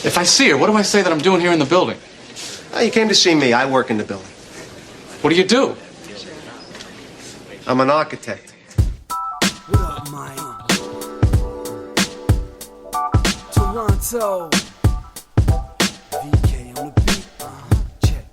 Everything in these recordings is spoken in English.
If I see her, what do I say that I'm doing here in the building? You came to see me. I work in the building. What do you do? I'm an architect. What up, Mike? Toronto. VK on the beat. Check.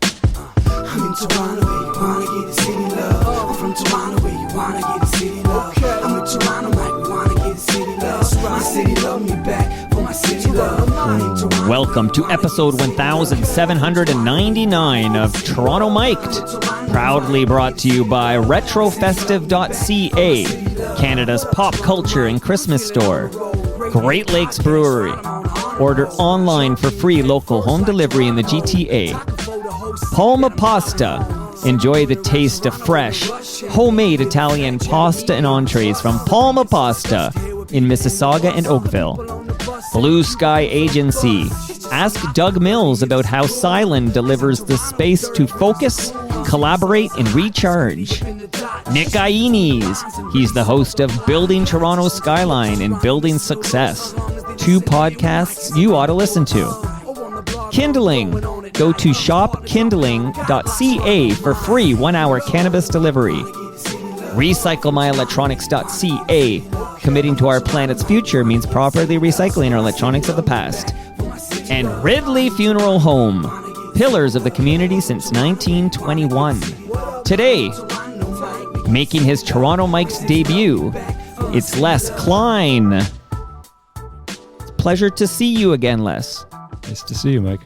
I'm in Toronto where you wanna get the city love. I'm from Toronto where you wanna get the city love. I'm in Toronto like we wanna get the city love. My city love me back for my city love. I'm in Toronto. Welcome to episode 1799 of Toronto Mic'd, proudly brought to you by retrofestive.ca, Canada's pop culture and Christmas store, Great Lakes Brewery. Order online for free local home delivery in the GTA. Palma Pasta. Enjoy the taste of fresh, homemade Italian pasta and entrees from Palma Pasta in Mississauga and Oakville. Blue Sky Agency. Ask Doug Mills about how Silent delivers the space to focus, collaborate, and recharge. Nick Iones. He's the host of Building Toronto Skyline and Building Success, two podcasts you ought to listen to. Kindling. Go to shopkindling.ca for free 1-hour cannabis delivery. Recyclemyelectronics.ca. Committing to our planet's future means properly recycling our electronics of the past. And Ridley Funeral Home. Pillars of the community since 1921. Today, making his Toronto Mic's debut, it's Les Klein. It's a pleasure to see you again, Les. Nice to see you, Mike.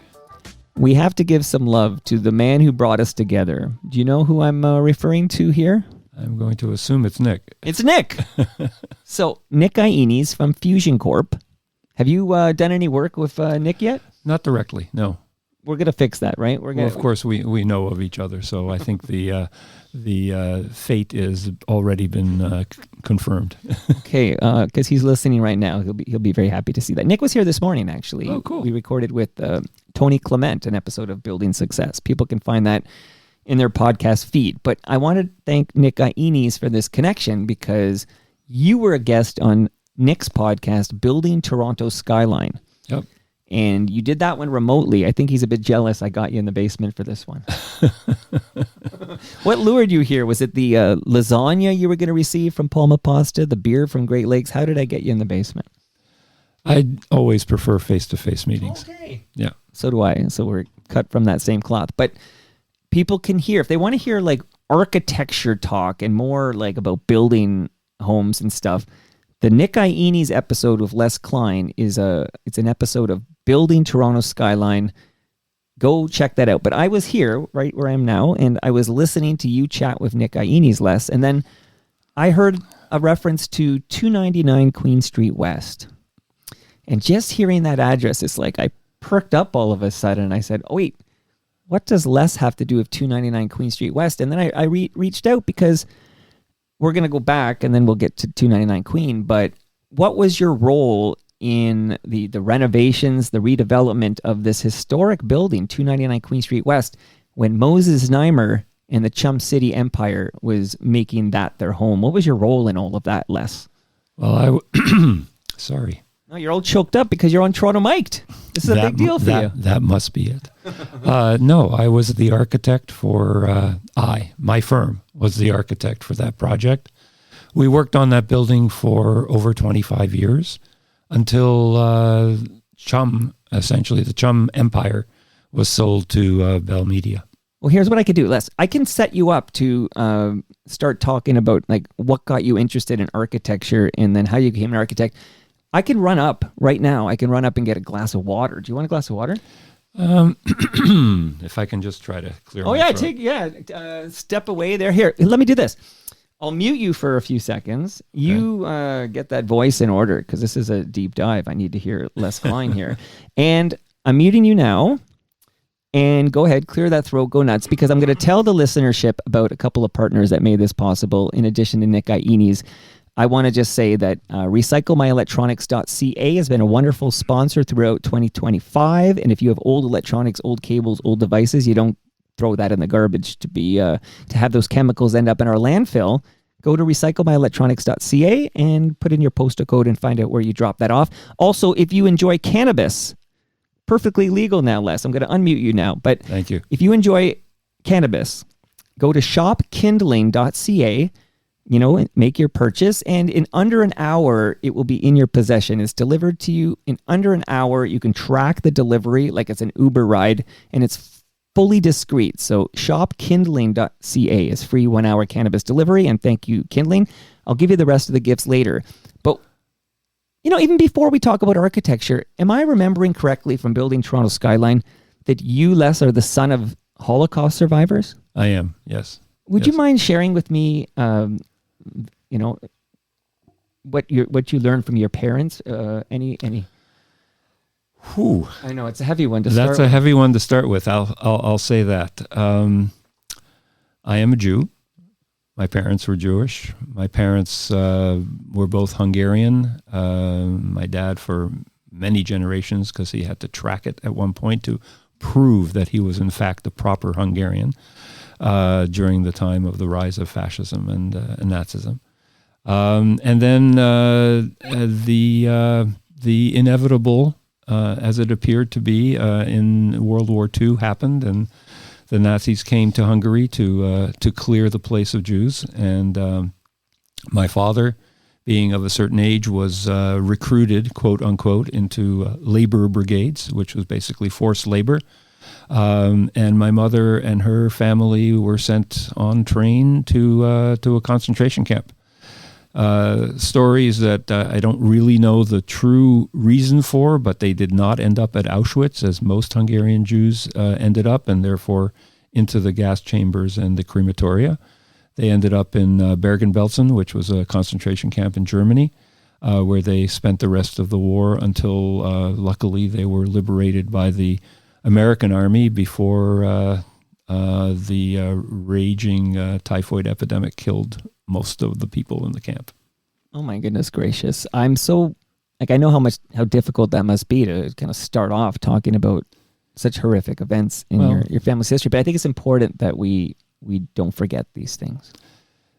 We have to give some love to the man who brought us together. Do you know who I'm referring to here? I'm going to assume it's Nick. It's Nick. So, Nick Iones from Fusion Corp. Have you done any work with Nick yet? Not directly, no. We're going to fix that, right? Well, of course, we know of each other, so I think the fate is already been confirmed. Okay, because he's listening right now. He'll be very happy to see that. Nick was here this morning, actually. Oh, cool. We recorded with Tony Clement an episode of Building Success. People can find that in their podcast feed. But I want to thank Nick Iones for this connection because you were a guest on Nick's podcast, Building Toronto Skyline. Yep. And you did that one remotely. I think he's a bit jealous I got you in the basement for this one. What lured you here? Was it the lasagna you were going to receive from Palma Pasta, the beer from Great Lakes? How did I get you in the basement? I always prefer face-to-face meetings. Okay. Yeah. So do I. So we're cut from that same cloth. But people can hear, if they want to hear like architecture talk and more like about building homes and stuff, the Nick Iones episode with Les Klein it's an episode of Building Toronto Skyline. Go check that out. But I was here, right where I am now, and I was listening to you chat with Nick Iones, Les, and then I heard a reference to 299 Queen Street West. And just hearing that address, it's like I perked up all of a sudden. I said, oh, wait, what does Les have to do with 299 Queen Street West? And then I reached out because we're going to go back and then we'll get to 299 Queen. But what was your role in the renovations, the redevelopment of this historic building, 299 Queen Street West, when Moses Znaimer and the CHUM-City Empire was making that their home? What was your role in all of that, Les? Well, sorry. No, you're all choked up because you're on Toronto Mic'd. This is a big deal for you. That must be it. No, I was the architect for, my firm was the architect for that project. We worked on that building for over 25 years until CHUM, essentially the CHUM Empire, was sold to Bell Media. Well, here's what I could do, Les. I can set you up to start talking about like what got you interested in architecture and then how you became an architect. I can run up right now. I can run up and get a glass of water. Do you want a glass of water? If I can just try to clear my throat. Step away there. Here, let me do this. I'll mute you for a few seconds. You get that voice in order because this is a deep dive. I need to hear Les Klein here. And I'm muting you now. And go ahead, clear that throat, go nuts, because I'm going to tell the listenership about a couple of partners that made this possible in addition to Nick Iones. I want to just say that recyclemyelectronics.ca has been a wonderful sponsor throughout 2025. And if you have old electronics, old cables, old devices, you don't throw that in the garbage to have those chemicals end up in our landfill. Go to recyclemyelectronics.ca and put in your postal code and find out where you drop that off. Also, if you enjoy cannabis, perfectly legal now, Les. I'm going to unmute you now. But Thank you. if you enjoy cannabis, go to shopkindling.ca, and make your purchase. And in under an hour, it will be in your possession. It's delivered to you in under an hour. You can track the delivery like it's an Uber ride, and it's fully discreet. So shopkindling.ca is free 1 hour cannabis delivery. And thank you, Kindling. I'll give you the rest of the gifts later. But, even before we talk about architecture, am I remembering correctly from building Toronto Skyline that you, Les, are the son of Holocaust survivors? I am, yes. Would you mind sharing with me, what you learned from your parents? Any? Whew. I know it's a heavy one to start. That's a heavy one to start with. I'll say that. I am a Jew. My parents were Jewish. My parents were both Hungarian. My dad for many generations, because he had to track it at one point to prove that he was in fact the proper Hungarian during the time of the rise of fascism and Nazism. And then the inevitable, as it appeared to be in World War II, happened, and the Nazis came to Hungary to clear the place of Jews. And my father, being of a certain age, was recruited, quote unquote, into labor brigades, which was basically forced labor. And my mother and her family were sent on train to a concentration camp. Stories that I don't really know the true reason for, but they did not end up at Auschwitz, as most Hungarian Jews ended up, and therefore into the gas chambers and the crematoria. They ended up in Bergen-Belsen, which was a concentration camp in Germany, where they spent the rest of the war until, luckily, they were liberated by the American army before the raging typhoid epidemic killed most of the people in the camp. Oh my goodness gracious! I'm so I know how difficult that must be to kind of start off talking about such horrific events in your family's history. But I think it's important that we don't forget these things.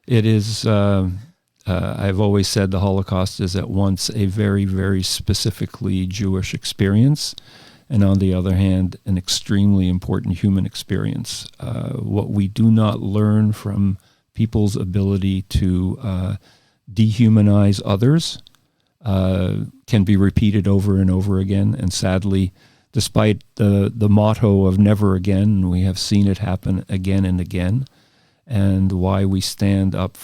It is. I've always said the Holocaust is at once a very, very specifically Jewish experience, and on the other hand, an extremely important human experience. What we do not learn from people's ability to dehumanize others can be repeated over and over again. And sadly, despite the motto of never again, we have seen it happen again and again. And why we stand up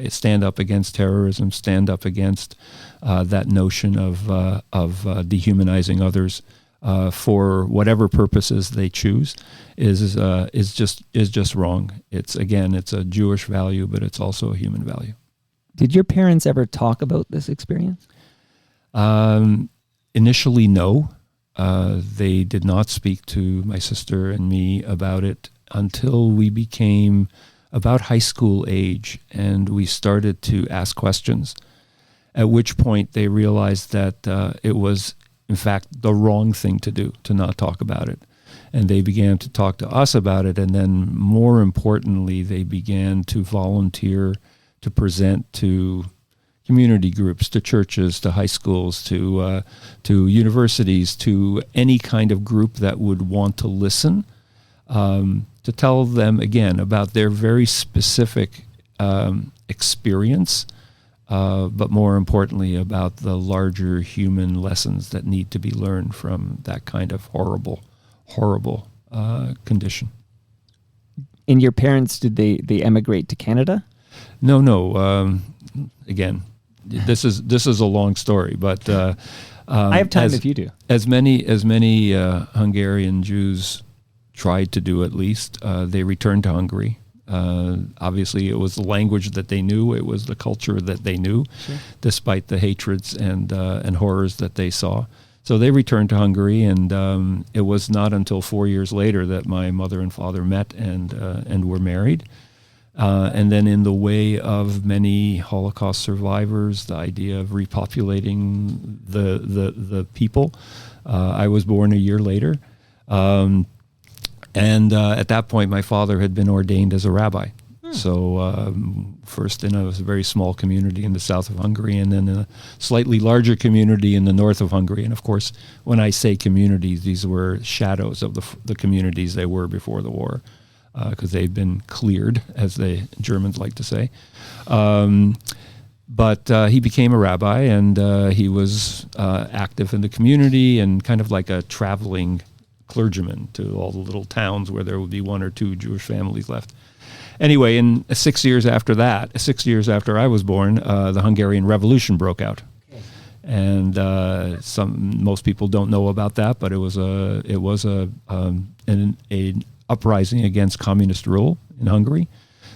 stand up against terrorism, stand up against that notion of dehumanizing others for whatever purposes they choose is just wrong. It's a Jewish value, but it's also a human value. Did your parents ever talk about this experience? Initially, no. They did not speak to my sister and me about it until we became about high school age, and we started to ask questions, at which point they realized that it was, in fact, the wrong thing to do, to not talk about it. And they began to talk to us about it, and then more importantly, they began to volunteer to present to community groups, to churches, to high schools, to universities, to any kind of group that would want to listen, to tell them again about their very specific experience, but more importantly about the larger human lessons that need to be learned from that kind of horrible condition. And your parents, did they emigrate to Canada? No. Again, this is a long story, but I have time if you do. As many Hungarian Jews tried to do, at least, they returned to Hungary. Obviously, it was the language that they knew. It was the culture that they knew, sure, despite the hatreds and horrors that they saw. So they returned to Hungary, and it was not until 4 years later that my mother and father met and were married. And then, in the way of many Holocaust survivors, the idea of repopulating the people, I was born a year later. And at that point, my father had been ordained as a rabbi. So first in a very small community in the south of Hungary, and then a slightly larger community in the north of Hungary. And of course, when I say communities, these were shadows of the communities they were before the war, because they've been cleared, as the Germans like to say. But he became a rabbi, and he was active in the community and kind of like a traveling clergyman to all the little towns where there would be one or two Jewish families left. Anyway, in 6 years after that, 6 years after I was born, the Hungarian Revolution broke out. And most people don't know about that, but it was an uprising against communist rule in Hungary.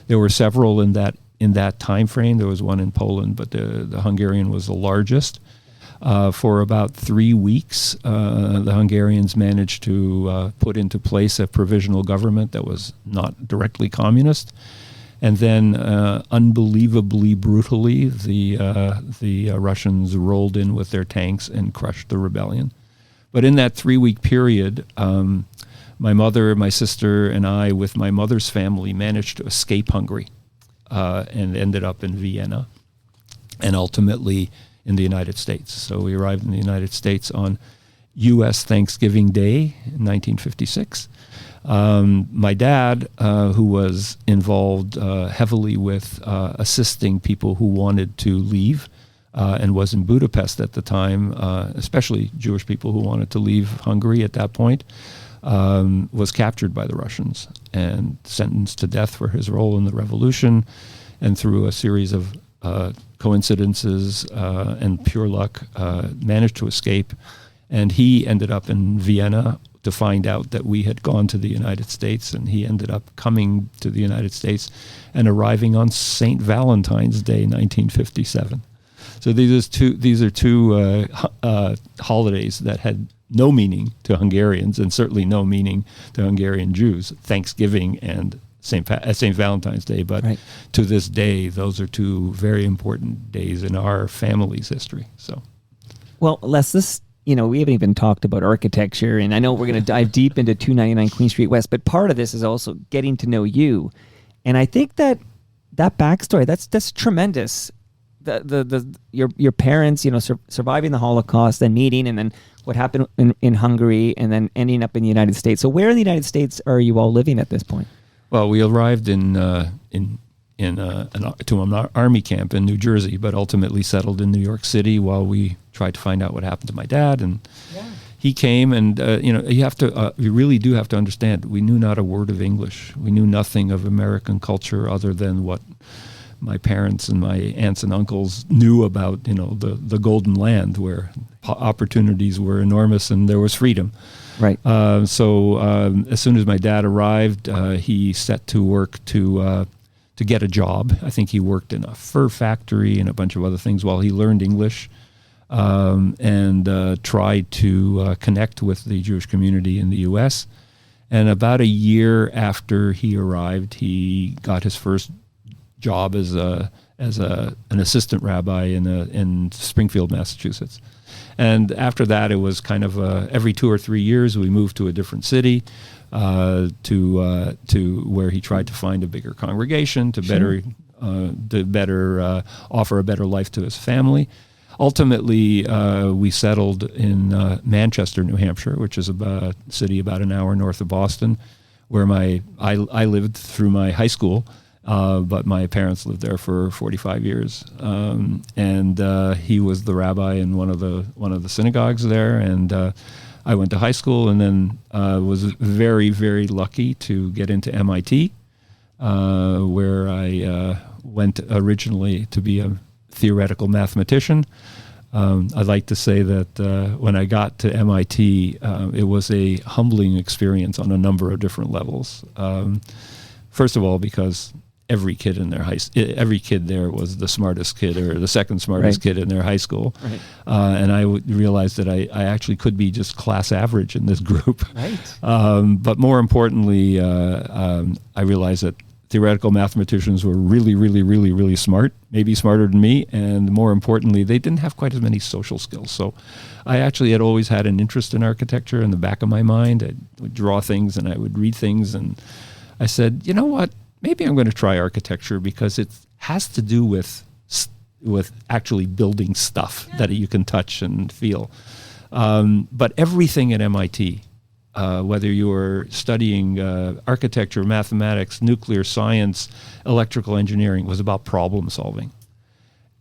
There were several in that time frame. There was one in Poland, but the Hungarian was the largest. For about 3 weeks, the Hungarians managed to put into place a provisional government that was not directly communist. And then, unbelievably brutally, the Russians rolled in with their tanks and crushed the rebellion. But in that 3-week period, my mother, my sister, and I, with my mother's family, managed to escape Hungary and ended up in Vienna and ultimately in the United States. So we arrived in the United States on U.S. Thanksgiving Day in 1956. My dad, who was involved heavily with assisting people who wanted to leave and was in Budapest at the time, especially Jewish people who wanted to leave Hungary at that point, was captured by the Russians and sentenced to death for his role in the revolution. And through a series of coincidences and pure luck, managed to escape. And he ended up in Vienna to find out that we had gone to the United States, and he ended up coming to the United States and arriving on St. Valentine's Day, 1957. So these are two holidays that had no meaning to Hungarians, and certainly no meaning to Hungarian Jews, Thanksgiving and St. Valentine's Day. But right. To this day, those are two very important days in our family's history. So, well, Les, we haven't even talked about architecture, and I know we're going to dive deep into 299 Queen Street West, but part of this is also getting to know you. And I think that backstory, that's tremendous. Your parents, surviving the Holocaust, then meeting, and then what happened in Hungary, and then ending up in the United States. So where in the United States are you all living at this point? Well, we arrived to an army camp in New Jersey, but ultimately settled in New York City while we tried to find out what happened to my dad. And he came, and you really do have to understand, we knew not a word of English. We knew nothing of American culture other than what my parents and my aunts and uncles knew about, the Golden Land, where opportunities were enormous and there was freedom. Right. So as soon as my dad arrived, he set to work to get a job. I think he worked in a fur factory and a bunch of other things while he learned English, and tried to connect with the Jewish community in the U.S. And about a year after he arrived, he got his first job as an assistant rabbi in Springfield, Massachusetts. And after that, it was kind of every 2 or 3 years we moved to a different city, to where he tried to find a bigger congregation to better offer a better life to his family. Ultimately, we settled in Manchester, New Hampshire, which is a city about an hour north of Boston, where I lived through my high school. But my parents lived there for 45 years, and he was the rabbi in one of the synagogues there. And I went to high school, and then was very, very lucky to get into MIT, where I went originally to be a theoretical mathematician. I'd like to say that when I got to MIT, it was a humbling experience on a number of different levels. First of all, because every kid there was the smartest kid or the second smartest kid in their high school. Right. And I realized that I actually could be just class average in this group. Right. But more importantly, I realized that theoretical mathematicians were really, really, really, really smart, maybe smarter than me. And more importantly, they didn't have quite as many social skills. So I actually had always had an interest in architecture in the back of my mind. I would draw things and I would read things. And I said, you know what? maybe I'm going to try architecture because it has to do with actually building stuff that you can touch and feel. But everything at MIT, whether you were studying architecture, mathematics, nuclear science, electrical engineering, was about problem solving.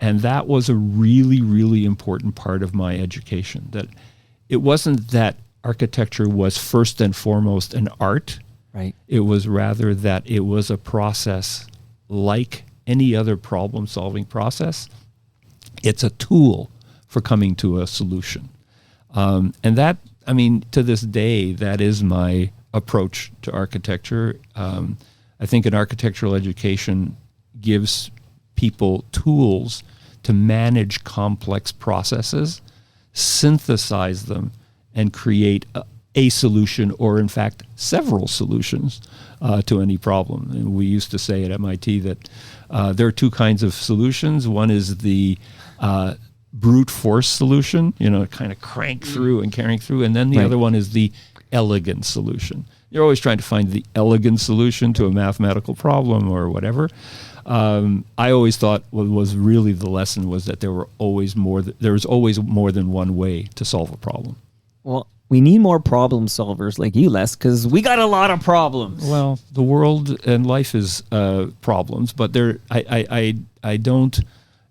And that was a really, really important part of my education. That it wasn't that architecture was first and foremost an art. Right. It was rather that it was a process like any other problem-solving process. It's a tool for coming to a solution. And that, I mean, to this day, that is my approach to architecture. I think an architectural education gives people tools to manage complex processes, synthesize them, and create a solution, or in fact, several solutions to any problem. And we used to say at MIT that there are two kinds of solutions. One is the brute force solution, kind of crank through and carrying through. And then the other one is the elegant solution. You're always trying to find the elegant solution to a mathematical problem or whatever. I always thought what was really the lesson was that there was always more than one way to solve a problem. Well, we need more problem solvers like you, Les, because we got a lot of problems. Well, the world and life is problems, but I don't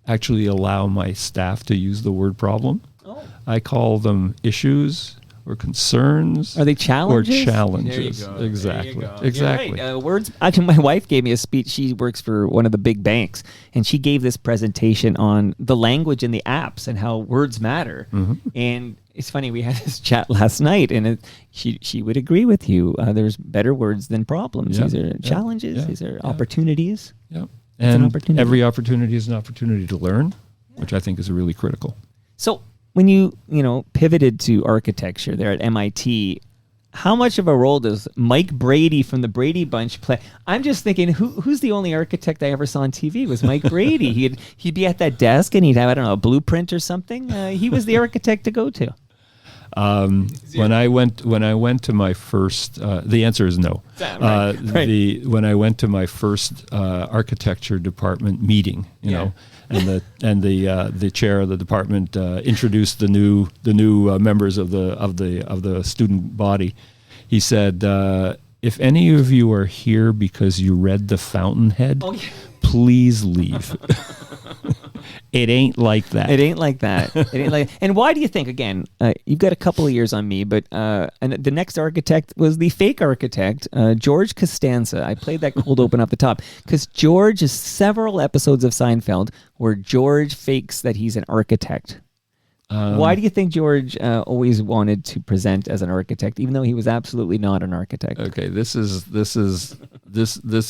actually allow my staff to use the word problem. Oh. I call them issues or concerns. Are they challenges? Or challenges. There you go. Exactly. There you go. Exactly. Right. Words. Actually, my wife gave me a speech. She works for one of the big banks, and she gave this presentation on the language in the apps and how words matter. Mm-hmm. And it's funny, we had this chat last night, and she would agree with you. There's better words than problems. Yeah. These are challenges. These are opportunities. Yeah. And every opportunity is an opportunity to learn, which I think is really critical. So when you pivoted to architecture there at MIT, how much of a role does Mike Brady from the Brady Bunch play? I'm just thinking, who's the only architect I ever saw on TV was Mike Brady. He'd be at that desk and he'd have, I don't know, a blueprint or something. He was the architect to go to. When I went to my first, the answer is no. Right. When I went to my first architecture department meeting, and the chair of the department introduced the new members of the student body. He said, "If any of you are here because you read The Fountainhead, please leave." It ain't like that. It ain't like that. And why do you think, again, you've got a couple of years on me, but and the next architect was the fake architect, George Costanza. I played that cold open off the top because George is several episodes of Seinfeld where George fakes that he's an architect. Why do you think George always wanted to present as an architect, even though he was absolutely not an architect? Okay, this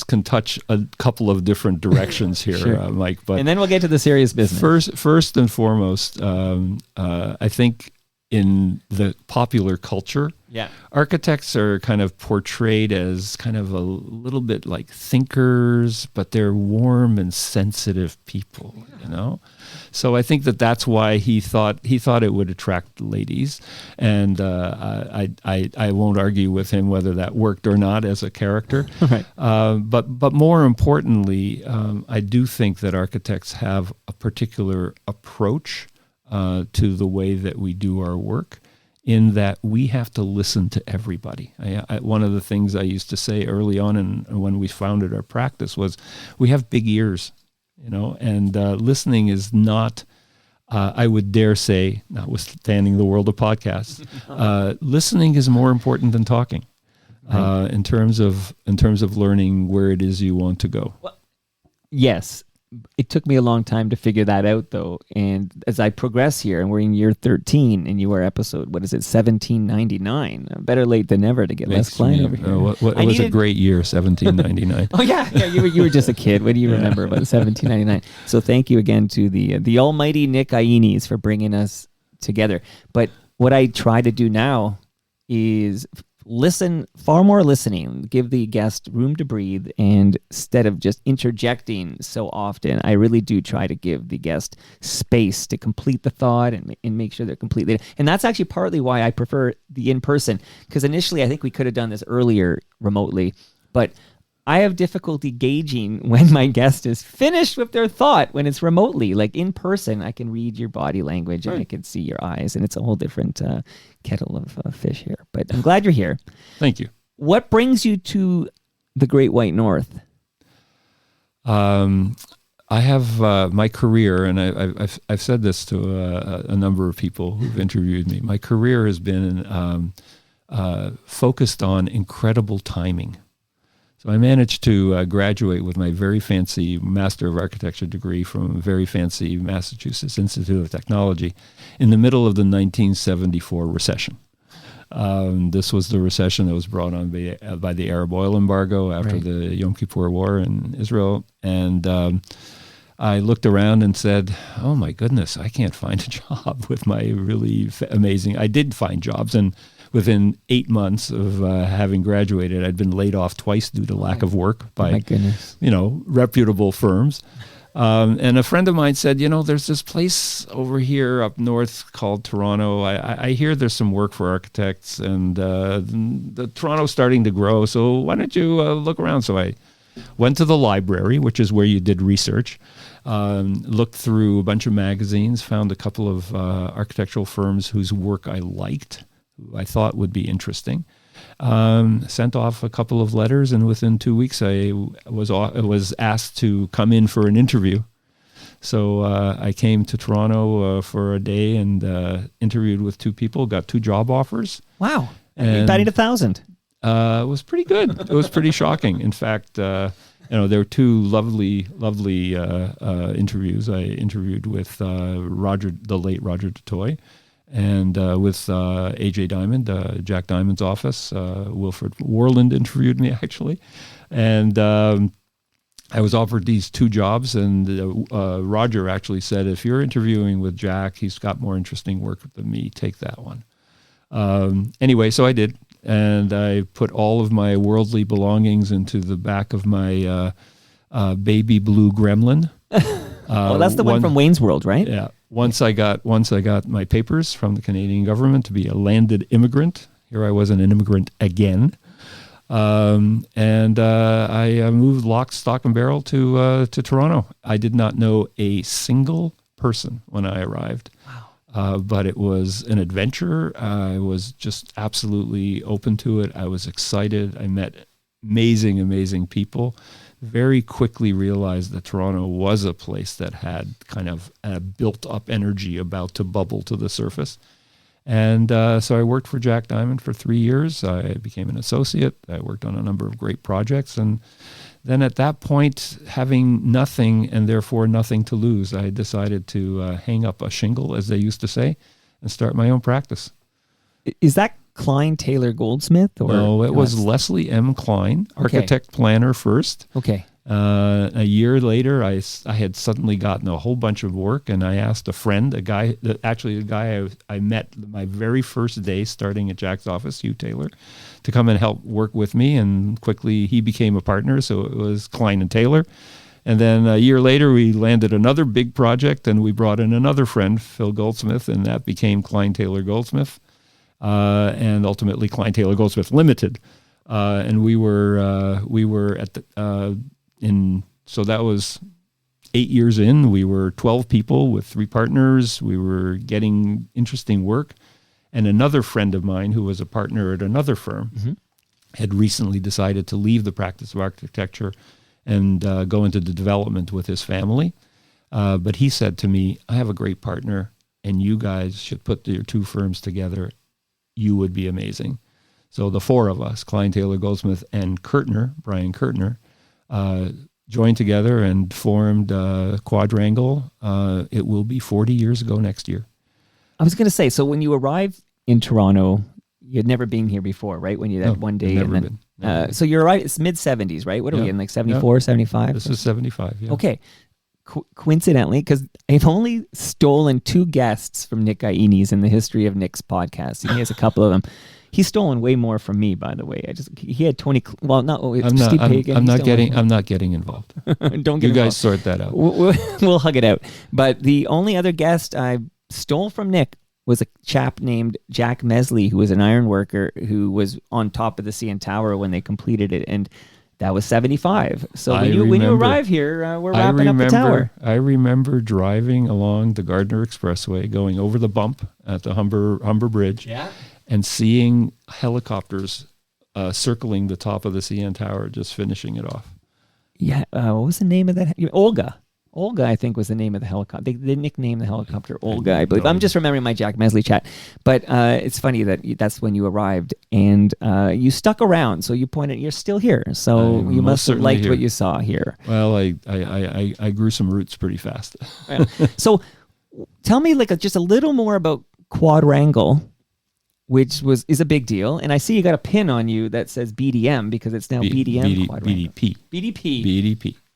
can touch a couple of different directions here, Sure. Mike. But and then we'll get to the serious business. First and foremost, I think in the popular culture, architects are kind of portrayed as kind of a little bit like thinkers, but they're warm and sensitive people, So I think that's why he thought it would attract ladies, and I won't argue with him whether that worked or not as a character. Right. But more importantly, I do think that architects have a particular approach to the way that we do our work, in that we have to listen to everybody. One of the things I used to say early on when we founded our practice was we have big ears, and listening is not, I would dare say, notwithstanding the world of podcasts, listening is more important than talking, in terms of learning where it is you want to go. Well, yes. It took me a long time to figure that out, though. And as I progress here, and we're in year 13, and you are episode, 1799? Better late than never to get Les Klein over here. It was a great year, 1799. Oh, yeah. You were just a kid. What do you remember about 1799? So thank you again to the almighty Nick Iones for bringing us together. But what I try to do now is listen, far more listening, give the guest room to breathe, and instead of just interjecting so often, I really do try to give the guest space to complete the thought and make sure they're completely. And that's actually partly why I prefer the in-person, because initially I think we could have done this earlier remotely, but I have difficulty gauging when my guest is finished with their thought when it's remotely. Like in person, I can read your body language and I can see your eyes, and it's a whole different kettle of fish here. But I'm glad you're here. Thank you. What brings you to the Great White North? I have my career, and I've said this to a number of people who've interviewed me. My career has been focused on incredible timing. So I managed to graduate with my very fancy Master of Architecture degree from a very fancy Massachusetts Institute of Technology in the middle of the 1974 recession. This was the recession that was brought on by the Arab oil embargo after the Yom Kippur War in Israel. And I looked around and said, oh my goodness, I can't find a job with my really amazing... I did find jobs, and within 8 months of having graduated, I'd been laid off twice due to lack of work by, reputable firms. And a friend of mine said, there's this place over here up north called Toronto. I hear there's some work for architects, and the Toronto's starting to grow. So why don't you look around? So I went to the library, which is where you did research, looked through a bunch of magazines, found a couple of architectural firms whose work I liked, who I thought would be interesting. Sent off a couple of letters, and within 2 weeks I was asked to come in for an interview. So I came to Toronto for a day and interviewed with 2 people, got 2 job offers. Wow. And batting 1,000. It was pretty good. It was pretty shocking. In fact, there were 2 lovely interviews. I interviewed with the late Roger DeToy, and with A.J. Diamond, Jack Diamond's office. Wilfred Warland interviewed me, actually. And I was offered these 2 jobs, and Roger actually said, if you're interviewing with Jack, he's got more interesting work than me, take that one. Anyway, so I did. And I put all of my worldly belongings into the back of my baby blue Gremlin. Well, that's the one from Wayne's World, right? Yeah. Once I got my papers from the Canadian government to be a landed immigrant. Here I was an immigrant again. And I moved lock, stock, and barrel to Toronto. I did not know a single person when I arrived. Wow. But it was an adventure. I was just absolutely open to it. I was excited. I met amazing people. Very quickly realized that Toronto was a place that had kind of a built-up energy about to bubble to the surface. And so I worked for Jack Diamond for 3 years. I became an associate. I worked on a number of great projects. And then at that point, having nothing and therefore nothing to lose, I decided to hang up a shingle, as they used to say, and start my own practice. Is that Klein, Taylor, Goldsmith? Or no, it was Leslie M. Klein, architect planner first. Okay. A year later, I had suddenly gotten a whole bunch of work, and I asked a friend, a guy I met my very first day starting at Jack's office, Hugh Taylor, to come and help work with me, and quickly he became a partner, so it was Klein and Taylor. And then a year later, we landed another big project, and we brought in another friend, Phil Goldsmith, and that became Klein Taylor Goldsmith. And ultimately Klein Taylor Goldsmith Limited, and we were at the so that was 8 years in. We were 12 people with 3 partners. We were getting interesting work, and another friend of mine who was a partner at another firm had recently decided to leave the practice of architecture and go into the development with his family. But he said to me, "I have a great partner, and you guys should put your 2 firms together. You would be amazing." So the 4 of us, Klein, Taylor, Goldsmith, and Brian Kurtner, joined together and formed Quadrangle. It will be 40 years ago next year. I was going to say, so when you arrived in Toronto, you had never been here before, right? When you had one day. Never and then, been. So you're right, it's mid-70s, right? What are we in, like 74, 75? This is 75, yeah. Okay. Coincidentally, because I've only stolen 2 guests from Nick Ieni's in the history of Nick's podcast. He has a couple of them. He's stolen way more from me, by the way. He had 20. Well, not Steve Pagan. I'm not getting involved. Don't get you guys involved. Sort that out. We'll hug it out. But the only other guest I stole from Nick was a chap named Jack Mesley, who was an iron worker who was on top of the CN Tower when they completed it. And That was 75. So I when you remember. arrive here, we're wrapping up the tower. I remember driving along the Gardner Expressway, going over the bump at the Humber Bridge, and seeing helicopters circling the top of the CN Tower, just finishing it off. Yeah, what was the name of that? Olga. Olga, I think, was the name of the helicopter. They nicknamed the helicopter Olga, I believe. I'm just remembering my Jack Mesley chat. But it's funny that that's when you arrived, and you stuck around. So you pointed, you're still here. So you must have liked what you saw here. Well, I grew some roots pretty fast. Yeah. So tell me just a little more about Quadrangle, which is a big deal. And I see you got a pin on you that says BDM because it's now BDM Quadrangle.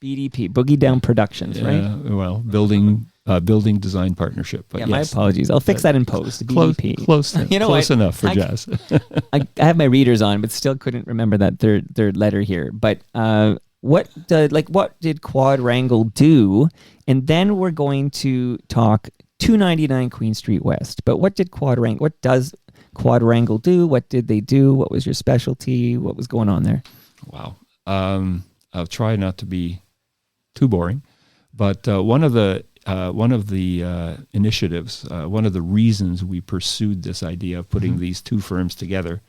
BDP, Boogie Down Productions, right? Well, building design partnership. But yeah, my apologies. I'll fix that in post. BDP. Close enough for jazz. I have my readers on, but still couldn't remember that third letter here. But what did Quadrangle do? And then we're going to talk 299 Queen Street West. But what does Quadrangle do? What did they do? What was your specialty? What was going on there? Wow. I'll try not to be too boring, but one of the initiatives, one of the reasons we pursued this idea of putting these two firms together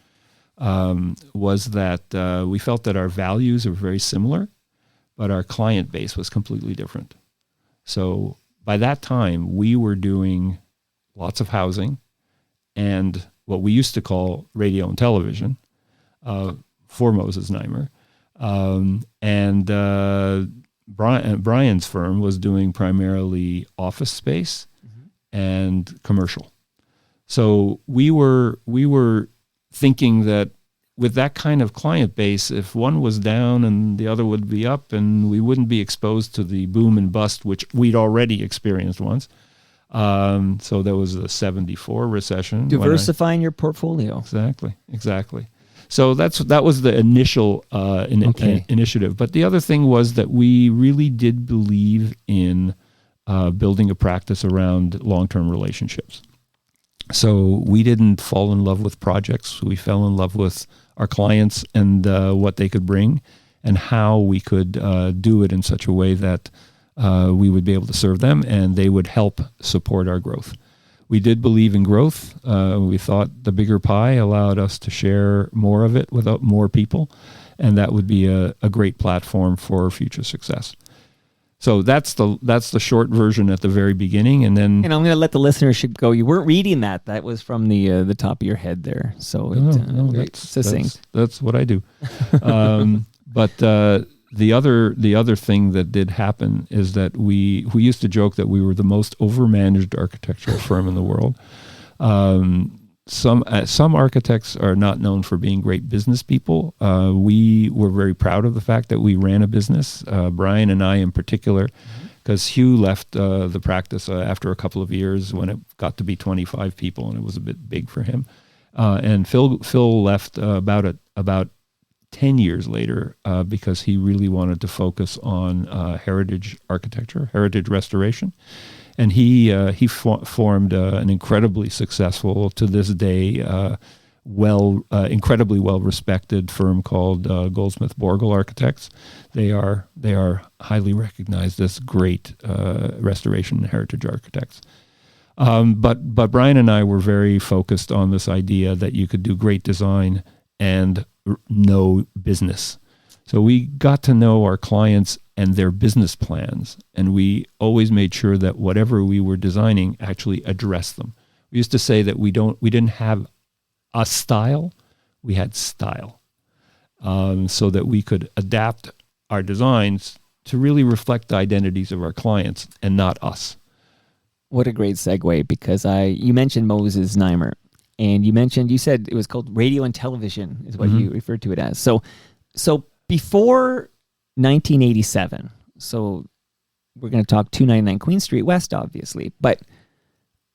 was that we felt that our values are very similar, but our client base was completely different. So by that time, we were doing lots of housing and what we used to call radio and television for Moses Znaimer. Brian's firm was doing primarily office space and commercial. So we were thinking that with that kind of client base, if one was down and the other would be up, and we wouldn't be exposed to the boom and bust, which we'd already experienced once. So there was a 74 recession. Diversifying your portfolio. Exactly. So that was the initial initiative. But the other thing was that we really did believe in building a practice around long-term relationships. So we didn't fall in love with projects. We fell in love with our clients and what they could bring and how we could do it in such a way that we would be able to serve them and they would help support our growth. We did believe in growth. We thought the bigger pie allowed us to share more of it with more people, and that would be a great platform for future success. So that's the short version at the very beginning, and then. And I'm going to let the listeners go. You weren't reading that. That was from the top of your head there. So it's succinct. That's what I do. But the other thing that did happen is that we used to joke that we were the most overmanaged architectural firm in the world. Some architects are not known for being great business people. We were very proud of the fact that we ran a business, Brian and I in particular, because Hugh left the practice after a couple of years when it got to be 25 people, and it was a bit big for him. And Phil left about 10 years later because he really wanted to focus on heritage architecture, heritage restoration. And he formed an incredibly successful, to this day, incredibly well-respected firm called Goldsmith Borgel Architects. They are highly recognized as great restoration and heritage architects. But Brian and I were very focused on this idea that you could do great design and know business. So we got to know our clients and their business plans, and we always made sure that whatever we were designing actually addressed them. We used to say that we didn't have a style, we had style, so that we could adapt our designs to really reflect the identities of our clients and not us. What a great segue, because you mentioned Moses Znaimer, and you said it was called radio and television is what you referred to it as. So before 1987, so we're going to talk 299 Queen Street West, obviously, but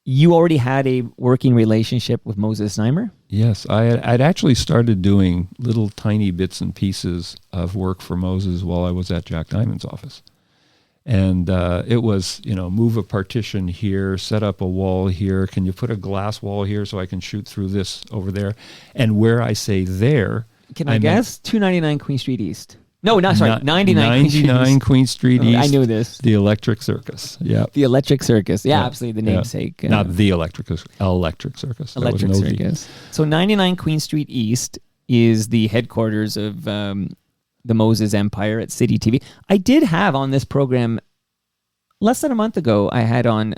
you already had a working relationship with Moses Znaimer? Yes, I'd actually started doing little tiny bits and pieces of work for Moses while I was at Jack Diamond's office. And it was, move a partition here, set up a wall here. Can you put a glass wall here so I can shoot through this over there? And where I say there... Can I guess? 299 Queen Street East. No, not sorry. 99 Queen Street East. I knew this. The Electric Circus. Yeah. The Electric Circus. Yeah, absolutely. The namesake. Not the Electric Circus. Electric Circus. There was Electric no V. Circus. So 99 Queen Street East is the headquarters of the Moses Empire at City TV. I did have on this program less than a month ago. I had on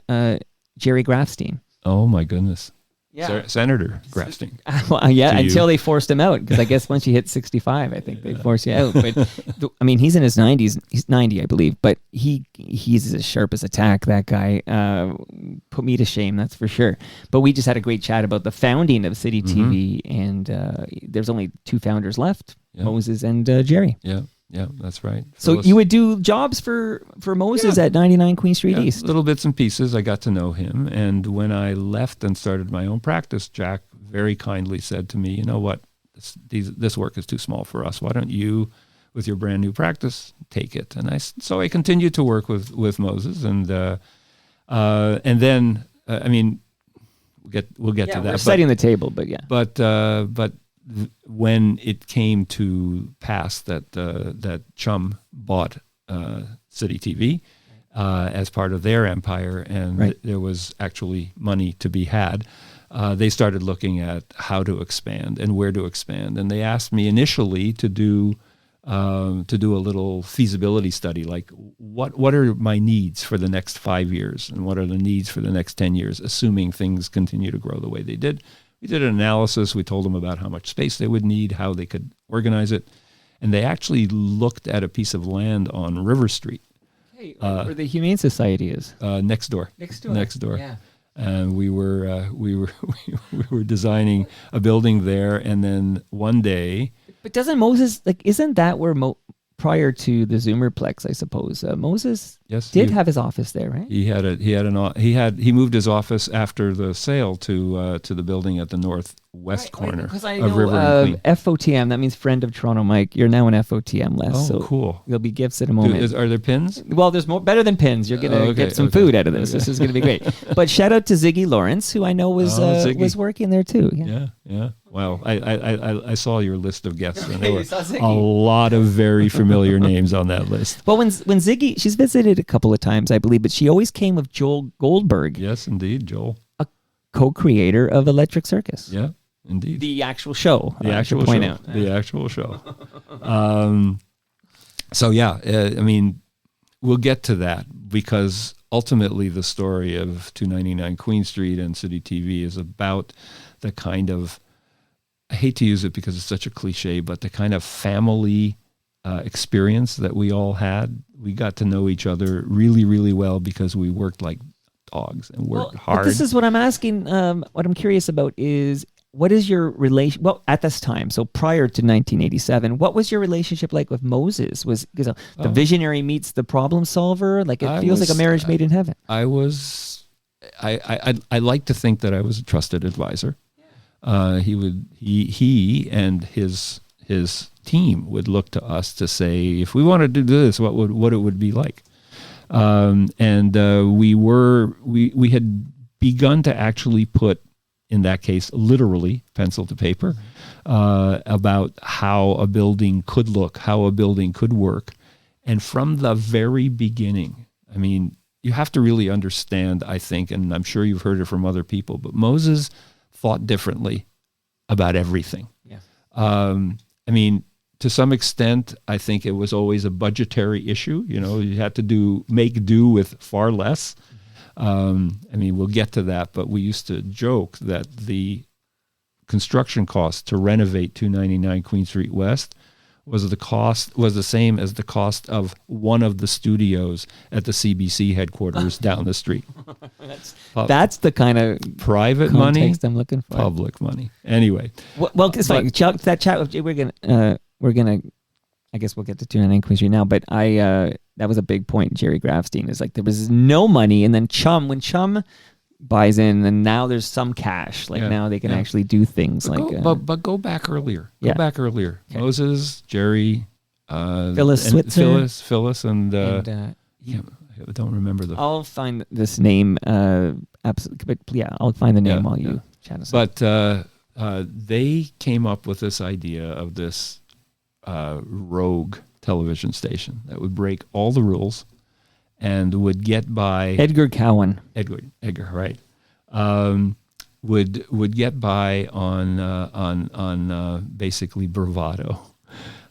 Jerry Grafstein. Oh my goodness. Yeah. Senator Grafstein. Well, yeah, To you. until they forced him out, because I guess once you hit 65, I think they force you out. But I mean, he's in his 90s. He's 90, I believe. But he's as sharp as a tack. That guy put me to shame, that's for sure. But we just had a great chat about the founding of City TV, and there's only two founders left, Moses and Jerry. Yeah, that's right. So you would do jobs for Moses at 99 Queen Street East. Little bits and pieces. I got to know him. And when I left and started my own practice, Jack very kindly said to me, you know what, this work is too small for us. Why don't you, with your brand new practice, take it? And so I continued to work with Moses. And then, I mean, we'll get to that. We're setting the table, but yeah. But when it came to pass that CHUM bought City TV as part of their empire, and there was actually money to be had, they started looking at how to expand and where to expand. And they asked me initially to do a little feasibility study, like what are my needs for the next 5 years, and what are the needs for the next 10 years, assuming things continue to grow the way they did. We did an analysis. We told them about how much space they would need, how they could organize it. And they actually looked at a piece of land on River Street. Hey, where the Humane Society is. Next door. Next door. Yeah. And we were designing a building there. And then one day. But doesn't Moses, isn't that where prior to the Zoomerplex, I suppose, Moses did have his office there, right? He moved his office after the sale to the building at the northwest corner because I of know River and Queen. FOTM, that means friend of Toronto Mike. You're now an FOTM, Les. Oh, so cool. There'll be gifts in a moment. Are there pins? Well, there's more better than pins. You're gonna get some food out of this. This is gonna be great. But shout out to Ziggy Lawrence, who I know was working there too. Yeah. Well, I saw your list of guests, and there were a lot of very familiar names on that list. Well, when Ziggy, she's visited a couple of times, I believe, but she always came with Joel Goldberg. Yes, indeed, Joel, a co-creator of Electric Circus. Yeah, indeed. The actual show. The actual show. So yeah, I mean, we'll get to that, because ultimately the story of 299 Queen Street and City TV is about the kind of, I hate to use it because it's such a cliche, but the kind of family experience that we all had. We got to know each other really, really well because we worked like dogs and worked hard. But this is what I'm asking. What I'm curious about is, what is your relation? Well, at this time, so prior to 1987, what was your relationship like with Moses? Was because the visionary meets the problem solver? Like it feels like a marriage made in heaven. I like to think that I was a trusted advisor. He and his team would look to us to say, if we wanted to do this, what it would be like. We had begun to actually put, in that case, literally pencil to paper, about how a building could look, how a building could work. And from the very beginning, I mean, you have to really understand, I think, and I'm sure you've heard it from other people, but Moses thought differently about everything. Yeah. I mean, to some extent, I think it was always a budgetary issue. You know, you had to make do with far less. I mean, we'll get to that, but we used to joke that the construction cost to renovate 299 Queen Street West was the same as the cost of one of the studios at the CBC headquarters down the street. That's the kind of private money, I'm looking for. public money. Anyway, well, it's fine. That chat we're gonna. I guess we'll get to 299 Queen Street now, but that was a big point. Jerry Grafstein is like, there was no money, and then when CHUM buys in, and now there's some cash. Now they can actually do things but go back earlier. Back earlier. Okay. Moses, Jerry, Phyllis, and I don't remember the. I'll find this name. Absolutely, but yeah, I'll find the name while you chat us. But they came up with this idea of this rogue television station that would break all the rules and would get by Edgar Cowan. Edgar, right? Would get by on basically bravado,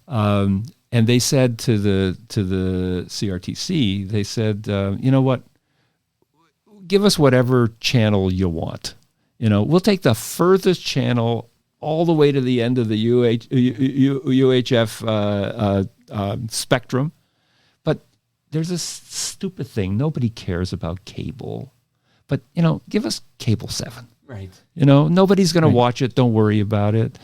and they said to the CRTC, they said, you know what, give us whatever channel you want. We'll take the furthest channel all the way to the end of the UHF spectrum. But there's this stupid thing. Nobody cares about cable. But, give us cable 7. Right. Nobody's going to watch it. Don't worry about it.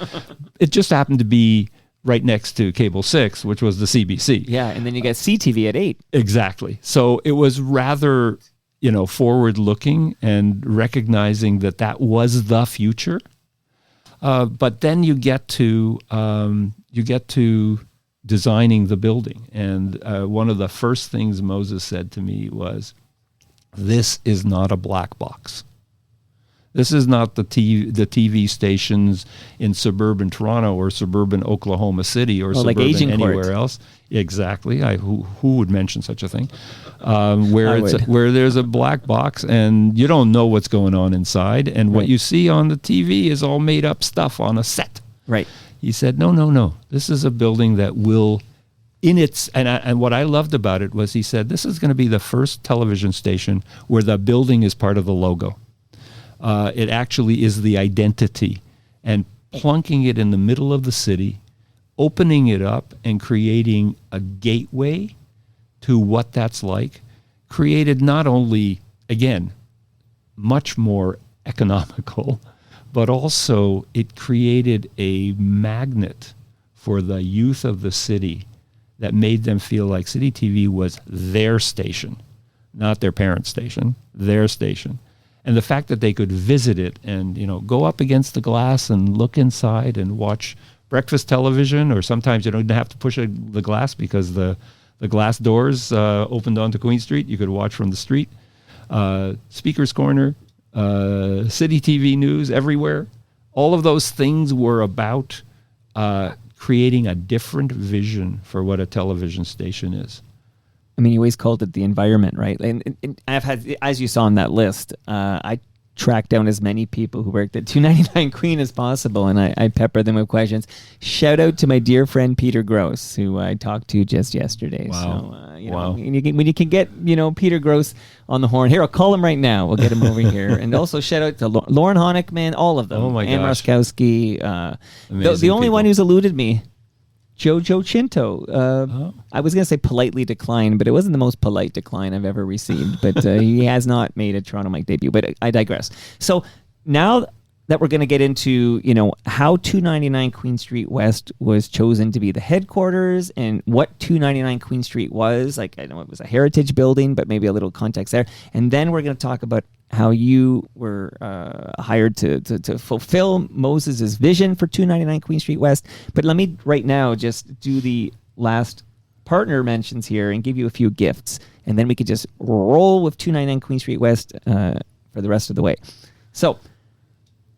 It just happened to be right next to cable 6, which was the CBC. Yeah, and then you got CTV at 8. Exactly. So it was rather, forward-looking and recognizing that was the future. But then you get to designing the building, and one of the first things Moses said to me was, "This is not a black box. This is not the TV stations in suburban Toronto or suburban Oklahoma City or suburban like anywhere else." Exactly. Who would mention such a thing? Where there's a black box and you don't know what's going on inside, and what you see on the TV is all made up stuff on a set. Right. He said, no. This is a building that will, and what I loved about it was he said, this is going to be the first television station where the building is part of the logo. It actually is the identity, and plunking it in the middle of the city, opening it up and creating a gateway to what that's like, created not only, again, much more economical, but also it created a magnet for the youth of the city that made them feel like City TV was their station, not their parents' station, their station. And the fact that they could visit it and, go up against the glass and look inside and watch breakfast television, or sometimes you don't have to push the glass because the glass doors opened onto Queen Street. You could watch from the street. Speaker's Corner, City TV News, everywhere. All of those things were about creating a different vision for what a television station is. I mean, you always called it the environment, right? And I've had, as you saw on that list, I track down as many people who worked at 299 Queen as possible, and I pepper them with questions. Shout out to my dear friend Peter Gross, who I talked to just yesterday. Wow. So, when you can get, Peter Gross on the horn. Here, I'll call him right now. We'll get him over here. And also shout out to Lauren Honickman, all of them. Oh my Ann gosh. Roskowski. The only one who's eluded me, Jojo Chinto. I was going to say politely declined, but it wasn't the most polite decline I've ever received. But he has not made a Toronto Mike debut. But I digress. So now that we're going to get into, how 299 Queen Street West was chosen to be the headquarters and what 299 Queen Street was. Like, I know it was a heritage building, but maybe a little context there. And then we're going to talk about how you were hired to fulfill Moses' vision for 299 Queen Street West. But let me right now just do the last partner mentions here and give you a few gifts. And then we could just roll with 299 Queen Street West for the rest of the way. So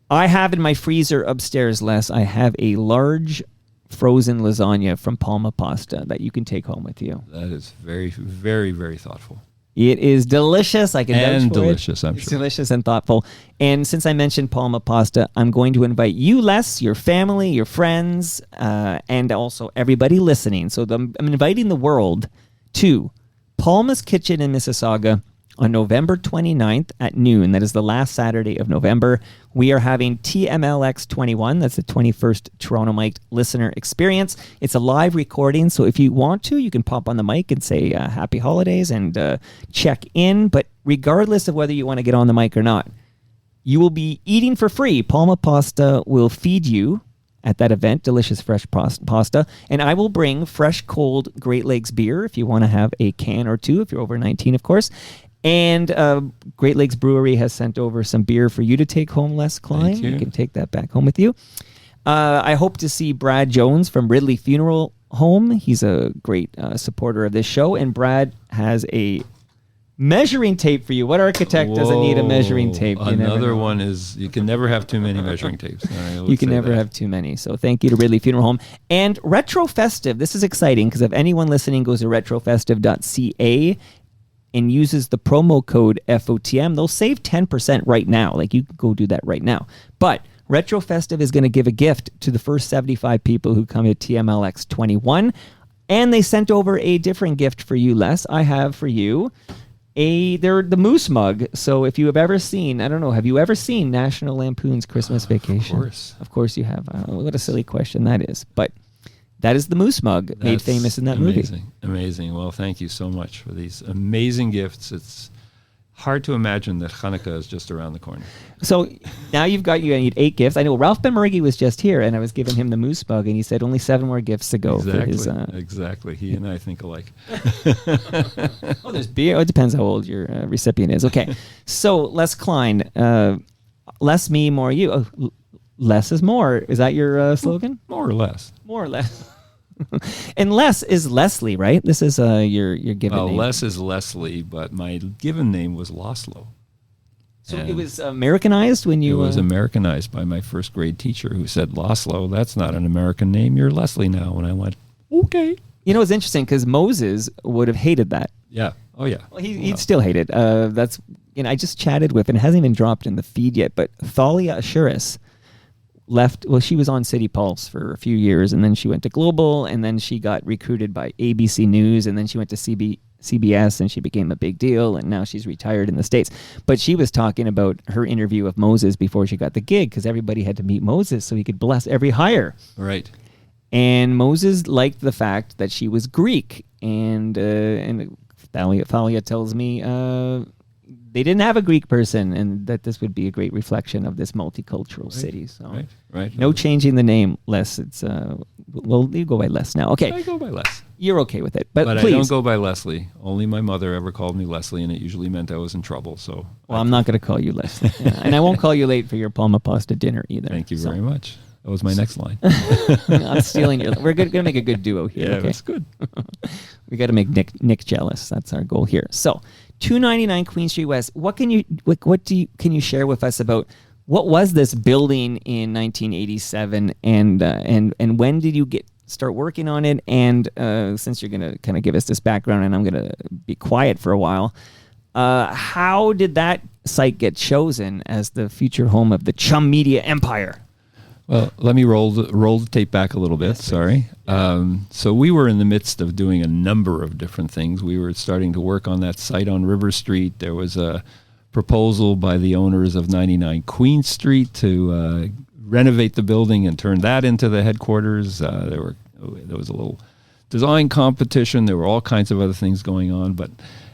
I have in my freezer upstairs, Les, I have a large frozen lasagna from Palma Pasta that you can take home with you. That is very, very, very thoughtful. It is delicious. I can vouch for delicious, I'm It's sure. delicious and thoughtful. And since I mentioned Palma Pasta, I'm going to invite you, Les, your family, your friends, and also everybody listening. So I'm inviting the world to Palma's Kitchen in Mississauga on November 29th at noon. That is the last Saturday of November. We are having TMLX 21. That's the 21st Toronto Mic listener experience. It's a live recording, so if you want to, you can pop on the mic and say happy holidays and check in. But regardless of whether you want to get on the mic or not, you will be eating for free. Palma Pasta will feed you at that event, delicious fresh pasta. And I will bring fresh, cold Great Lakes beer if you want to have a can or two, if you're over 19, of course. And Great Lakes Brewery has sent over some beer for you to take home, Les Klein. Thank you. You can take that back home with you. I hope to see Brad Jones from Ridley Funeral Home. He's a great supporter of this show. And Brad has a Measuring tape for you. What architect doesn't need a measuring tape? You never Another know. one is you can never have too many measuring tapes. I would You can say never that. have too many. So thank you to Ridley Funeral Home. And Retro Festive. This is exciting because if anyone listening goes to retrofestive.ca and uses the promo code FOTM, they'll save 10% right now. Like you can go do that right now. But Retro Festive is going to give a gift to the first 75 people who come to TMLX 21. And they sent over a different gift for you, Les. I have for you they're the Moose mug. So if you have ever seen, I don't know, have you ever seen National Lampoon's Christmas Vacation? Of course you have. What a silly question that is. But that is the Moose mug made That's famous in that movie. Amazing. Well, thank you so much for these amazing gifts. It's hard to imagine that Hanukkah is just around the corner. So now you need 8 gifts. I know Ralph Benmergui was just here, and I was giving him the Moose mug, and he said only 7 more gifts to go. Exactly. For his, Exactly. He and I think alike. Oh, there's beer. Oh, it depends how old your recipient is. Okay. So Les Klein, less me, more you. Oh, less is more. Is that your slogan? More or less. More or less. And Les is Leslie, right? This is your given Well, name. Les is Leslie, but my given name was Laszlo. So And it was Americanized when you... It was Americanized by my first grade teacher who said, Laszlo, that's not an American name. You're Leslie now. And I went, okay. You know, it's interesting because Moses would have hated that. Yeah. Oh, yeah. Well, he'd still hate it. That's, I just chatted with, and it hasn't even dropped in the feed yet, but Thalia Ashuris left, well, she was on City Pulse for a few years, and then she went to Global, and then she got recruited by ABC News, and then she went to CBS, and she became a big deal, and now she's retired in the States. But she was talking about her interview of Moses before she got the gig, because everybody had to meet Moses so he could bless every hire. Right. And Moses liked the fact that she was Greek, and Thalia tells me they didn't have a Greek person, and that this would be a great reflection of this multicultural city. So, Right. no changing the name, Les. It's you go by Les now. Okay, I go by Les. you're okay with it, but I please. don't go by Leslie. Only my mother ever called me Leslie, and it usually meant I was in trouble. So, Well, I'm not going to call you Les, yeah, and I won't call you late for your palma pasta dinner either. Thank you So, very much. That was my next line. I'm stealing your. We're going to make a good duo here. Yeah, okay? that's good. We got to make Nick jealous. That's our goal here. So, 299 Queen Street West. What can you share with us about what was this building in 1987, and when did you start working on it? And since you're going to kind of give us this background, and I'm going to be quiet for a while, how did that site get chosen as the future home of the CHUM Media Empire? Well, let me roll the tape back a little bit. Sorry. So we were in the midst of doing a number of different things. We were starting to work on that site on River Street. There was a proposal by the owners of 99 Queen Street to renovate the building and turn that into the headquarters. There was a little design competition. There were all kinds of other things going on,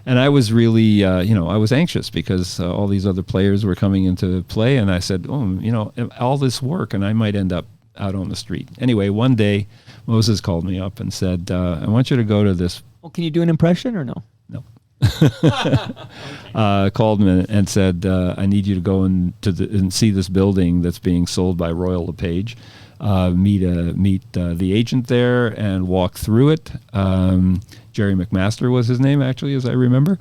and I was really, I was anxious because all these other players were coming into play, and I said, all this work, and I might end up out on the street. Anyway, one day, Moses called me up and said, I want you to go to this. Well, can you do an impression or no? No. Called me and said, I need you to go and see this building that's being sold by Royal LePage. Meet the agent there and walk through it. Jerry McMaster was his name, actually, as I remember.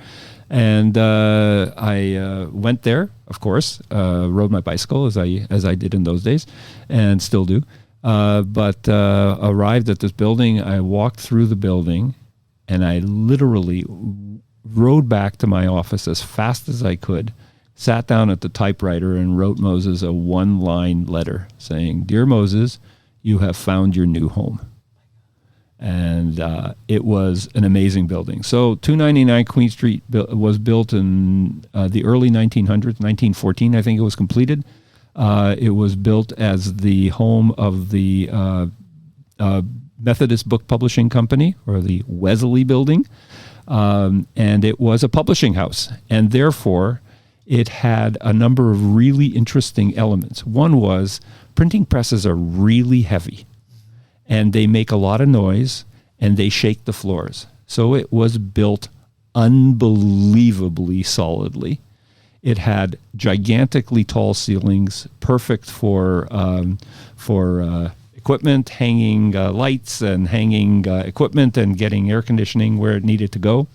And I went there, of course, rode my bicycle as I did in those days, and still do. But arrived at this building. I walked through the building, and I literally rode back to my office as fast as I could. Sat down at the typewriter and wrote Moses a 1-line letter saying, "Dear Moses, you have found your new home." And it was an amazing building. So 299 Queen Street was built in the early 1900s, 1914, I think it was completed. It was built as the home of the Methodist Book Publishing Company, or the Wesley Building. And it was a publishing house. And therefore, it had a number of really interesting elements. One was printing presses are really heavy, and they make a lot of noise, and they shake the floors. So it was built unbelievably solidly. It had gigantically tall ceilings, perfect for equipment, hanging lights and hanging equipment and getting air conditioning where it needed to go.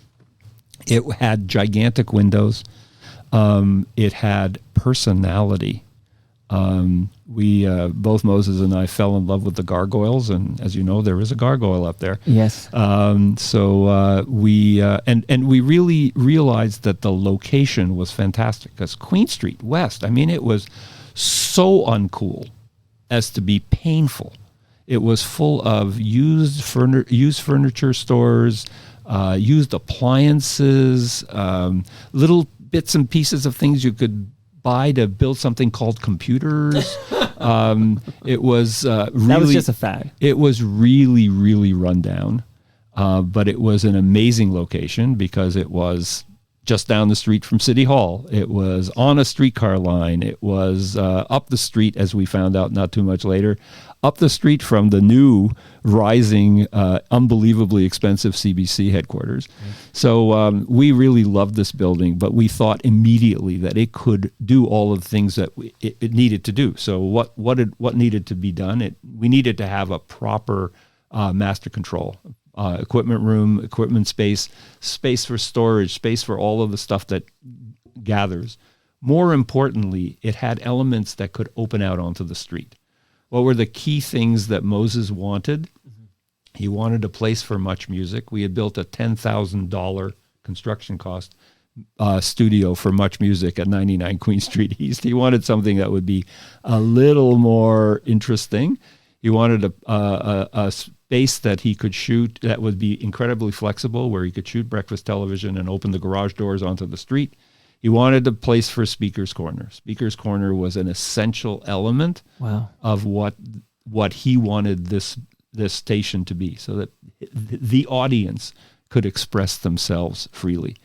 It had gigantic windows. It had personality. We both Moses and I fell in love with the gargoyles, and as you know, there is a gargoyle up there. Yes. So we really realized that the location was fantastic because Queen Street West. I mean, it was so uncool as to be painful. It was full of used furniture stores, used appliances, little bits and pieces of things you could buy to build something called computers. It was really... That was just a fad. It was really, really run down. But it was an amazing location because it was just down the street from City Hall. It was on a streetcar line. It was up the street, as we found out not too much later, up the street from the new, rising, unbelievably expensive CBC headquarters. So we really loved this building, but we thought immediately that it could do all of the things that it needed to do. So what needed to be done? We needed to have a proper master control. Equipment room, equipment space for storage, space for all of the stuff that gathers. More importantly, it had elements that could open out onto the street. What were the key things that Moses wanted? He wanted a place for much music. We had built a $10,000 construction cost studio for much music at 99 Queen Street East. He wanted something that would be a little more interesting. He wanted a space that he could shoot that would be incredibly flexible, where he could shoot breakfast television and open the garage doors onto the street. He wanted a place for Speaker's Corner. Speaker's Corner was an essential element of what he wanted this station to be, so that the audience could express themselves freely.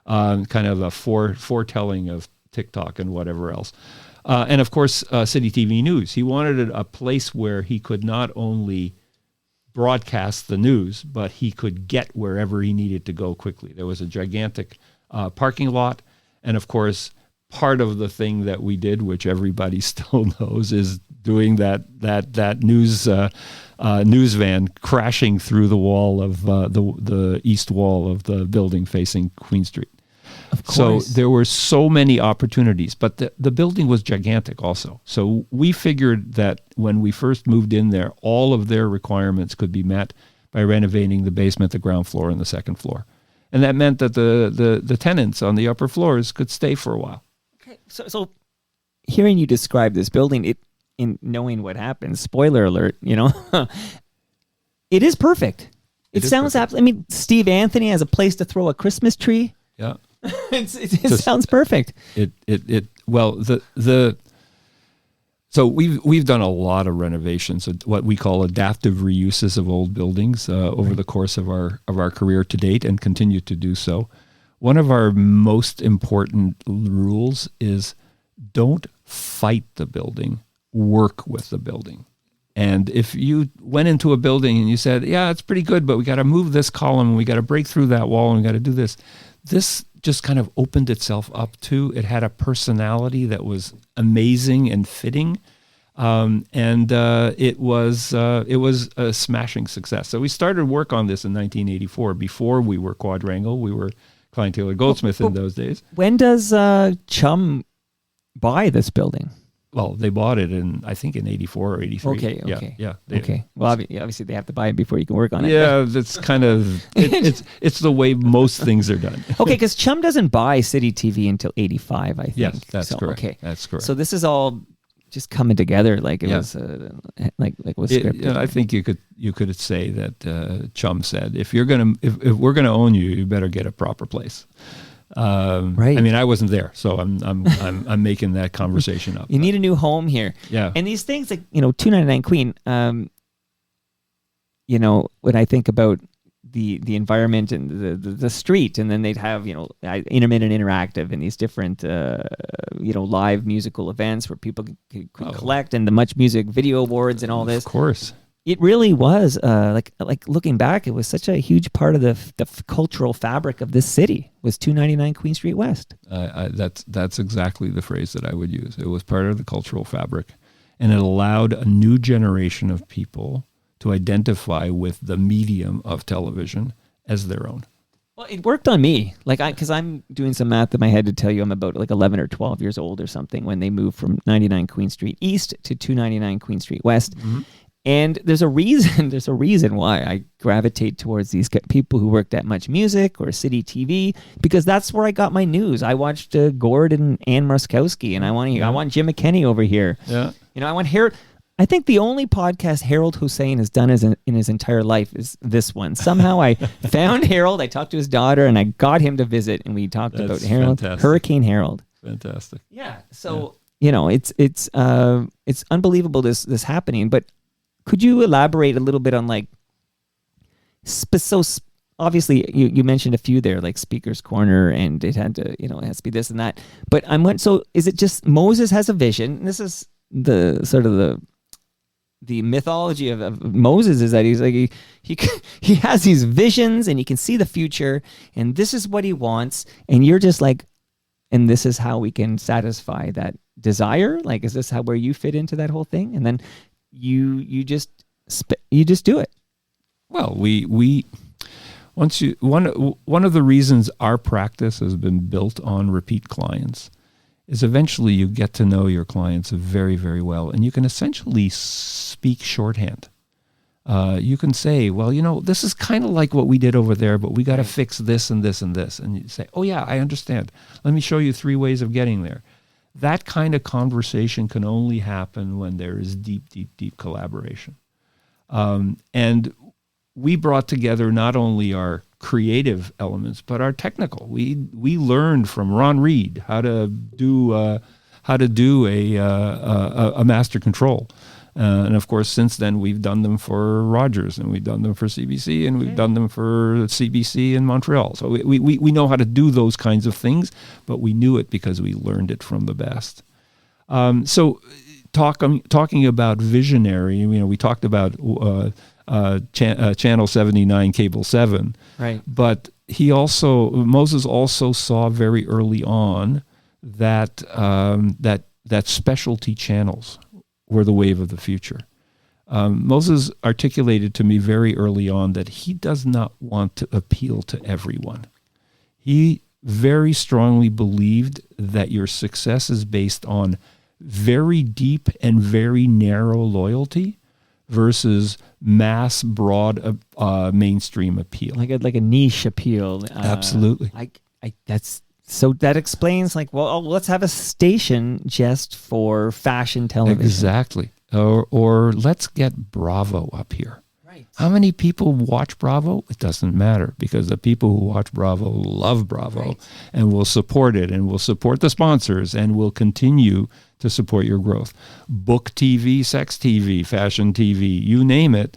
Kind of a foretelling of TikTok and whatever else. And of course, City TV News. He wanted a place where he could not only broadcast the news, but he could get wherever he needed to go quickly. There was a gigantic parking lot. And of course, part of the thing that we did, which everybody still knows, is doing that news van crashing through the wall of the east wall of the building facing Queen Street. Of course. So there were so many opportunities, but the building was gigantic also. So we figured that when we first moved in there, all of their requirements could be met by renovating the basement, the ground floor, and the second floor. And that meant that the tenants on the upper floors could stay for a while. Okay, so hearing you describe this building, in knowing what happens, spoiler alert, it is perfect. It sounds absolutely. I mean, Steve Anthony has a place to throw a Christmas tree. Yeah, it sounds perfect. So we've done a lot of renovations, what we call adaptive reuses of old buildings over the course of our career to date, and continue to do so. One of our most important rules is don't fight the building, work with the building. And if you went into a building and you said, yeah, it's pretty good, but we got to move this column, we got to break through that wall, and we got to do this just kind of opened itself up to. It had a personality that was amazing and fitting, and it was a smashing success. So we started work on this in 1984. Before we were Quadrangle, we were Klein Taylor Goldsmith in those days. When does CHUM buy this building? Well, they bought it I think in 84 or 83. Okay. Yeah. Okay. Well, obviously they have to buy it before you can work on it. Yeah, that's kind of, it's the way most things are done. Okay, because CHUM doesn't buy City TV until 85, I think. Yes, that's correct. Okay. That's correct. So this is all just coming together like it was like it was scripted. I think you could say that CHUM said, if we're gonna own you, you better get a proper place. Right. I mean, I wasn't there, so I'm making that conversation up. You need a new home here. Yeah. And these things like 299 Queen. When I think about the environment and the street, and then they'd have intermittent interactive and these different live musical events where people could collect, and the Much Music Video Awards and all this. Of course. It really was like looking back, it was such a huge part of the cultural fabric of this city. Was 299 Queen Street West. That's exactly the phrase that I would use. It was part of the cultural fabric, and it allowed a new generation of people to identify with the medium of television as their own. Well, it worked on me. Like, because I'm doing some math in my head to tell you I'm about like 11 or 12 years old or something when they moved from 99 Queen Street East to 299 Queen Street West. And there's a reason why I gravitate towards these people who worked at Much Music or City TV, because that's where I got my news. I watched Gord and Ann Marskowski, and I want Jim McKenney over here. Yeah. I want Harold. I think the only podcast Harold Hussein has done in his entire life is this one. Somehow I found Harold, I talked to his daughter, and I got him to visit, and we talked about Harold, fantastic. Hurricane Harold. Fantastic. Yeah. So, it's unbelievable this happening, but could you elaborate a little bit on like, so obviously you mentioned a few there, like Speaker's Corner, and it had to, it has to be this and that, but so is it just Moses has a vision? And this is the sort of the mythology of Moses, is that he's like he has these visions and he can see the future and this is what he wants, and you're just like, and this is how we can satisfy that desire. Like, is this where you fit into that whole thing? And then you just do it. Well, one of the reasons our practice has been built on repeat clients is eventually you get to know your clients very, very well, and you can essentially speak shorthand. You can say, well, this is kind of like what we did over there, but we got to fix this and this and this. And you say, oh yeah, I understand. Let me show you 3 ways of getting there. That kind of conversation can only happen when there is deep, deep, deep collaboration. And we brought together not only our creative elements, but our technical. We learned from Ron Reed how to do a master control. And of course, since then, we've done them for Rogers, and we've done them for CBC, and we've done them for CBC in Montreal. So we know how to do those kinds of things, but we knew it because we learned it from the best. So talking about visionary, we talked about Channel 79, Cable 7. Right. But Moses also saw very early on that specialty channels were the wave of the future. Moses articulated to me very early on that he does not want to appeal to everyone. He very strongly believed that your success is based on very deep and very narrow loyalty versus mass, broad, mainstream appeal. Like a niche appeal. Absolutely. That explains, like, well, let's have a station just for fashion television. Exactly. Or let's get Bravo up here. Right. How many people watch Bravo? It doesn't matter, because the people who watch Bravo love Bravo and will support it, and will support the sponsors, and will continue to support your growth. Book TV, sex TV, fashion TV, you name it.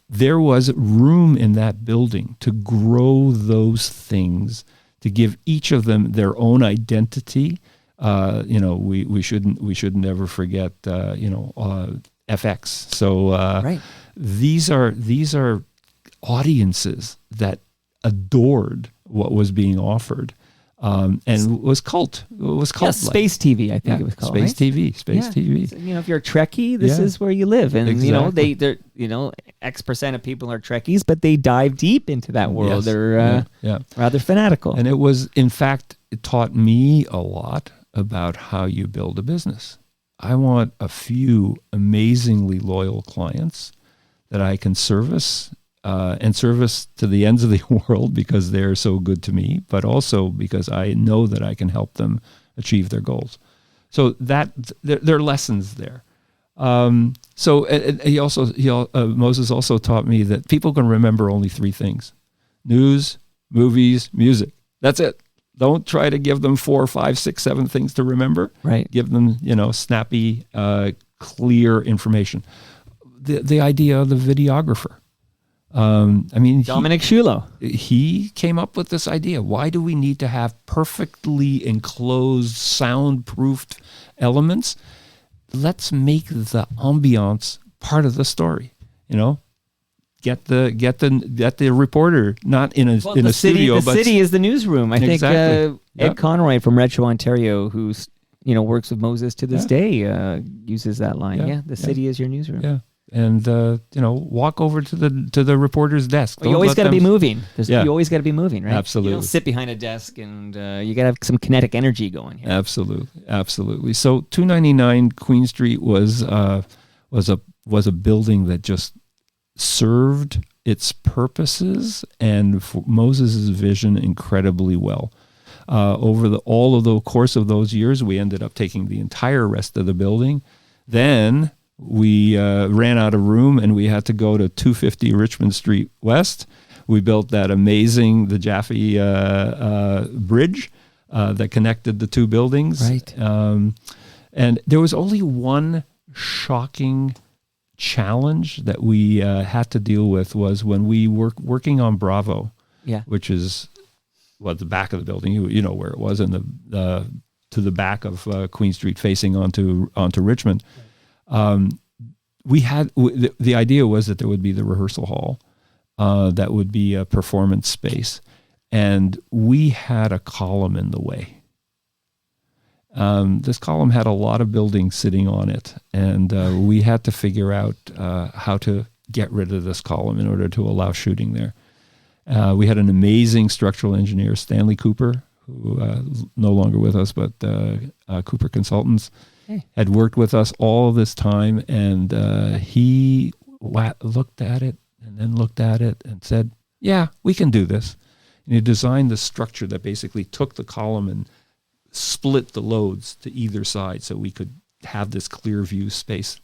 There was room in that building to grow those things, to give each of them their own identity. We shouldn't ever forget FX. So these are audiences that adored what was being offered, and it was cult. It was cult. Space TV, I think it was called. Space right? TV. Space TV. So, if you're a Trekkie, this is where you live, and exactly. they're X% of people are Trekkies, but they dive deep into that world. Yes. They're rather fanatical. And it taught me a lot about how you build a business. I want a few amazingly loyal clients that I can service and service to the ends of the world because they're so good to me, but also because I know that I can help them achieve their goals. So that there are lessons there. Moses also taught me that people can remember only 3 things: news, movies, music. That's it. Don't try to give them 4, 5, 6, 7 things to remember. Right. Give them, snappy, clear information. The idea of the videographer. Dominic Shulo. He came up with this idea. Why do we need to have perfectly enclosed, soundproofed elements? Let's make the ambiance part of the story. Get the reporter not in a studio, the but city is the newsroom. I think Exactly. Ed Conroy from Retro Ontario, who's works with Moses to this day, uses that line. Yeah. The city is your newsroom. Yeah. and walk over to the reporter's desk. Well, you always got to be moving. Yeah. You always got to be moving, right? Absolutely. You don't sit behind a desk, and you got to have some kinetic energy going here. Absolutely. So 299 Queen Street was a building that just served its purposes and for Moses' vision incredibly well. Over all of the course of those years, we ended up taking the entire rest of the building. Then we ran out of room and we had to go to 250 Richmond Street West. We built the Jaffe Bridge that connected the two buildings. Right. And there was only one shocking challenge that we had to deal with was when we were working on Bravo, which is the back of the building. You know where it was, in the to the back of Queen Street, facing onto Richmond. We had the idea was that there would be the rehearsal hall, that would be a performance space, and we had a column in the way. This column had a lot of buildings sitting on it, and we had to figure out how to get rid of this column in order to allow shooting there. We had an amazing structural engineer, Stanley Cooper, who no longer with us, but Cooper Consultants, had worked with us all of this time, and he looked at it and then looked at it and said, yeah, we can do this. And he designed this structure that basically took the column and split the loads to either side so we could have this clear view space.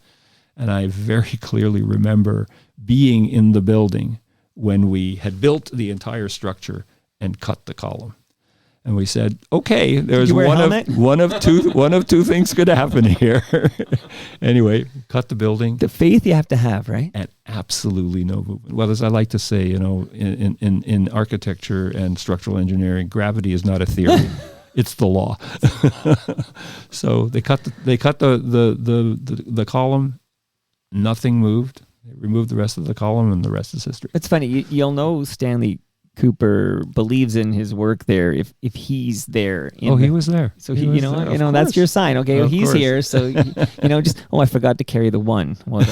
And I very clearly remember being in the building when we had built the entire structure and cut the column. And we said, okay, there's one of two things could happen here. Anyway, cut the building. The faith you have to have, right? And absolutely no movement. Well, as I like to say, in architecture and structural engineering, gravity is not a theory. It's the law. So they cut the column. Nothing moved. They removed the rest of the column, and the rest is history. It's funny. You'll know Stanley Cooper believes in his work there if he's there. He was there. So that's your sign. Okay, well, he's here. So I forgot to carry the one. Well,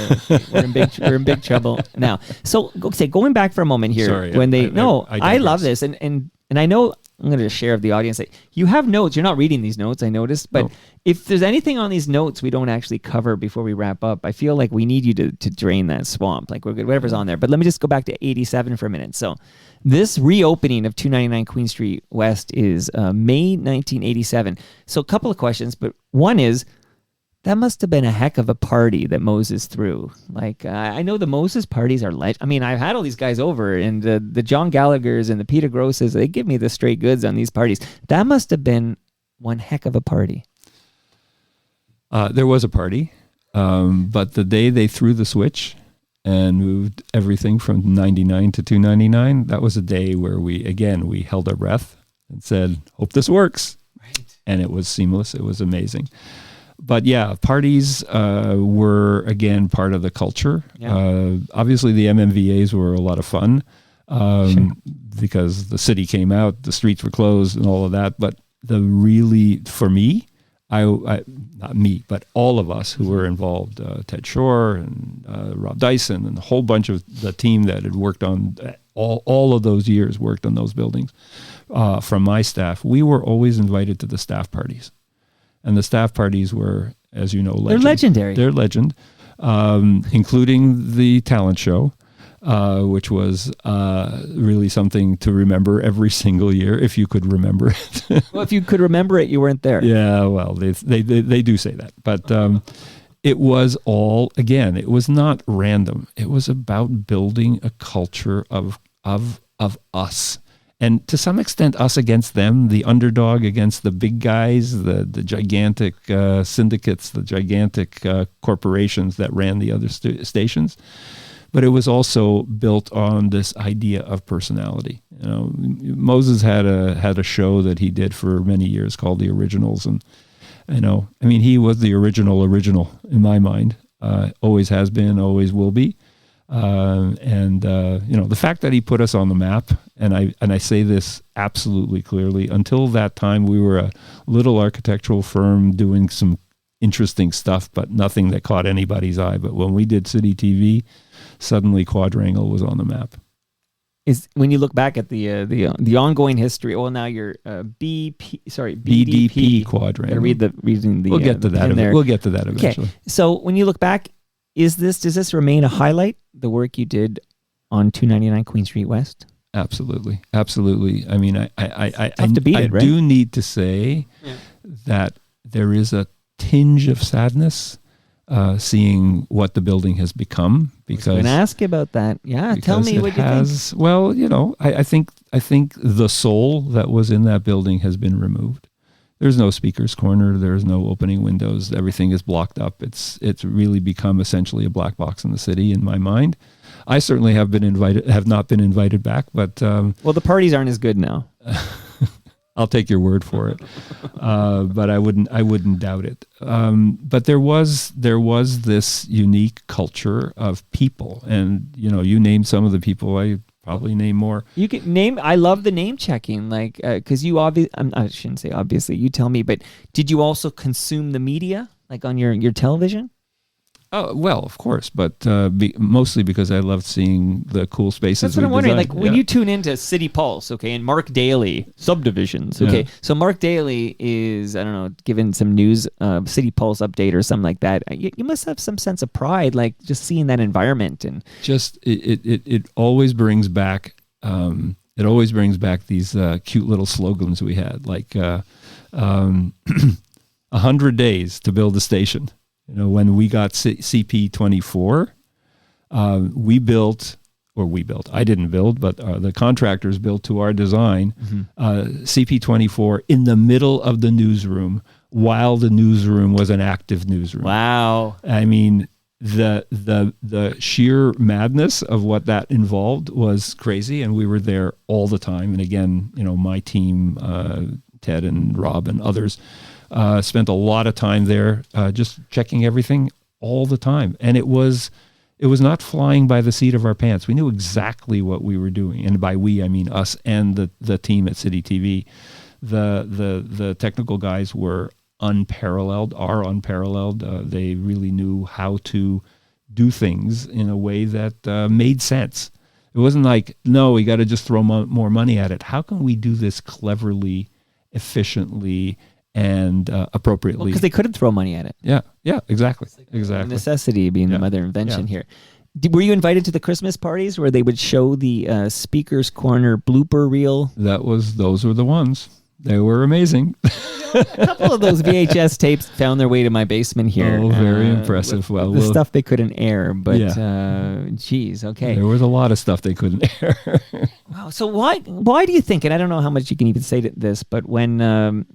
we're in big trouble now. So going back for a moment here. Sorry, I love this, and I know I'm going to share with the audience that you have notes. You're not reading these notes, I noticed, but if there's anything on these notes we don't actually cover before we wrap up, I feel like we need you to drain that swamp, like whatever's on there. But let me just go back to 87 for a minute. So this reopening of 299 Queen Street West is May 1987. So a couple of questions, but one is, that must have been a heck of a party that Moses threw. Like, I know the Moses parties are I've had all these guys over, and the John Gallaghers and the Peter Grosses, they give me the straight goods on these parties. That must have been one heck of a party. There was a party, but the day they threw the switch and moved everything from 99 to 299, that was a day where we held our breath and said, hope this works. Right. And it was seamless. It was amazing. But yeah, parties were, again, part of the culture. Yeah. Obviously, the MMVAs were a lot of fun because the city came out, the streets were closed and all of that. But for me, not me, but all of us who were involved, Ted Shore and Rob Dyson and a whole bunch of the team that had worked on all of those years, worked on those buildings, from my staff, we were always invited to the staff parties. And the staff parties were, as you know, They're legendary. They're legend, including the talent show, which was really something to remember every single year, if you could remember it. Well, if you could remember it, you weren't there. Yeah, well, they do say that. But it was all, again, it was not random. It was about building a culture of us. And to some extent, us against them, the underdog against the big guys, the gigantic syndicates, the gigantic corporations that ran the other stations. But it was also built on this idea of personality. Moses had a show that he did for many years called The Originals, and he was the original in my mind. Always has been, always will be. The fact that he put us on the map, and I say this absolutely clearly, until that time we were a little architectural firm doing some interesting stuff, but nothing that caught anybody's eye. But when we did City TV, suddenly Quadrangle was on the map. Is when you look back at the ongoing history. Well, now you're BDP Quadrangle. Reading the. We'll get to that. We'll get to that eventually. Okay. So when you look back, does this remain a highlight? The work you did on 299 Queen Street West. Absolutely. I mean, I Tough to beat it, right? do need to say that there is a tinge of sadness seeing what the building has become. Because I was going to ask you about that. Yeah, tell me what you think. Well, I think the soul that was in that building has been removed. There's no speaker's corner. There's no opening windows. Everything is blocked up. It's really become essentially a black box in the city, in my mind. I certainly have not been invited back, but well, the parties aren't as good now. I'll take your word for it, but I wouldn't doubt it. But there was this unique culture of people, and you named some of the people. I probably name more. You can name. I love the name checking, like because you obviously. I shouldn't say obviously. You tell me, but did you also consume the media, like on your television? Oh, well, of course, but mostly because I loved seeing the cool spaces. That's what I'm wondering. Like when you tune into City Pulse, okay, and Mark Daly, subdivisions, okay. Yeah. So Mark Daly is, I don't know, giving some news, City Pulse update or something like that. You must have some sense of pride, like just seeing that environment and just it always brings back. It always brings back these cute little slogans we had, like 100 days to build a station. When we got CP24, I didn't build, but the contractors built to our design, CP24 in the middle of the newsroom while the newsroom was an active newsroom. Wow. I mean, the sheer madness of what that involved was crazy, and we were there all the time. And again, my team, Ted and Rob and others, spent a lot of time there just checking everything all the time. And it was not flying by the seat of our pants. We knew exactly what we were doing. And by we, I mean us and the team at City TV. The technical guys were unparalleled. They really knew how to do things in a way that made sense. It wasn't like, no, we got to just throw more money at it. How can we do this cleverly, efficiently, and appropriately? Because they couldn't throw money at it. Yeah, exactly. Necessity being the mother invention here. Were you invited to the Christmas parties where they would show the Speaker's Corner blooper reel? Those were the ones. They were amazing. A couple of those VHS tapes found their way to my basement here. Oh, very impressive. Well, the stuff they couldn't air, but geez, okay. There was a lot of stuff they couldn't air. Wow. So why do you think? And I don't know how much you can even say to this, but when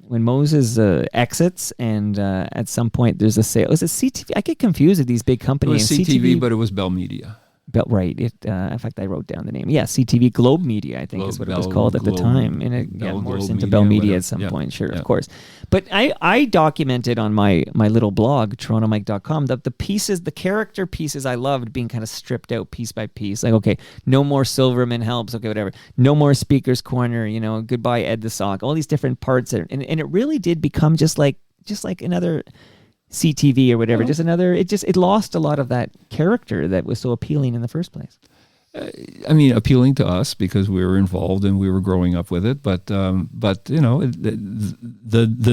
Moses exits, and at some point there's a sale. Was it CTV? I get confused with these big companies. It was CTV, but it was Bell Media. Right. In fact, I wrote down the name. Yeah, CTV Globe Media, I think is what it was called at the time. And it morphed into Bell Media at some point, sure, of course. But I documented on my little blog, torontomike.com, the pieces, the character pieces I loved being kind of stripped out piece by piece. Like, okay, no more Silverman helps, okay, whatever. No more Speaker's Corner, goodbye Ed the Sock, all these different parts. And it really did become just like another CTV or whatever, it lost a lot of that character that was so appealing in the first place. I mean, appealing to us because we were involved and we were growing up with it. But the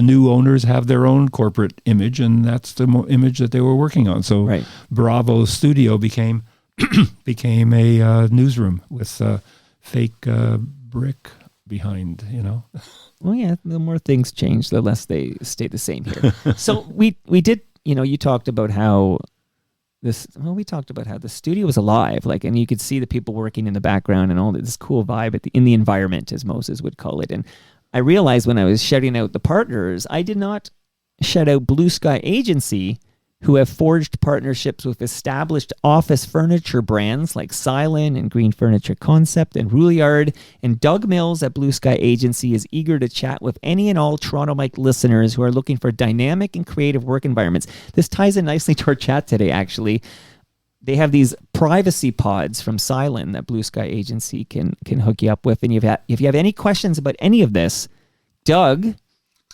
new owners have their own corporate image, and that's the image that they were working on. So right. Bravo's studio became a newsroom with fake brick behind, Well, yeah, the more things change, the less they stay the same here. So we did, you talked about how the studio was alive, and you could see the people working in the background and all this cool vibe in the environment, as Moses would call it. And I realized when I was shouting out the partners, I did not shout out Blue Sky Agency, who have forged partnerships with established office furniture brands like Silent and Green Furniture Concept and Rouillard. And Doug Mills at Blue Sky Agency is eager to chat with any and all Toronto Mike listeners who are looking for dynamic and creative work environments. This ties in nicely to our chat today, actually. They have these privacy pods from Silent that Blue Sky Agency can hook you up with. And if you have any questions about any of this, Doug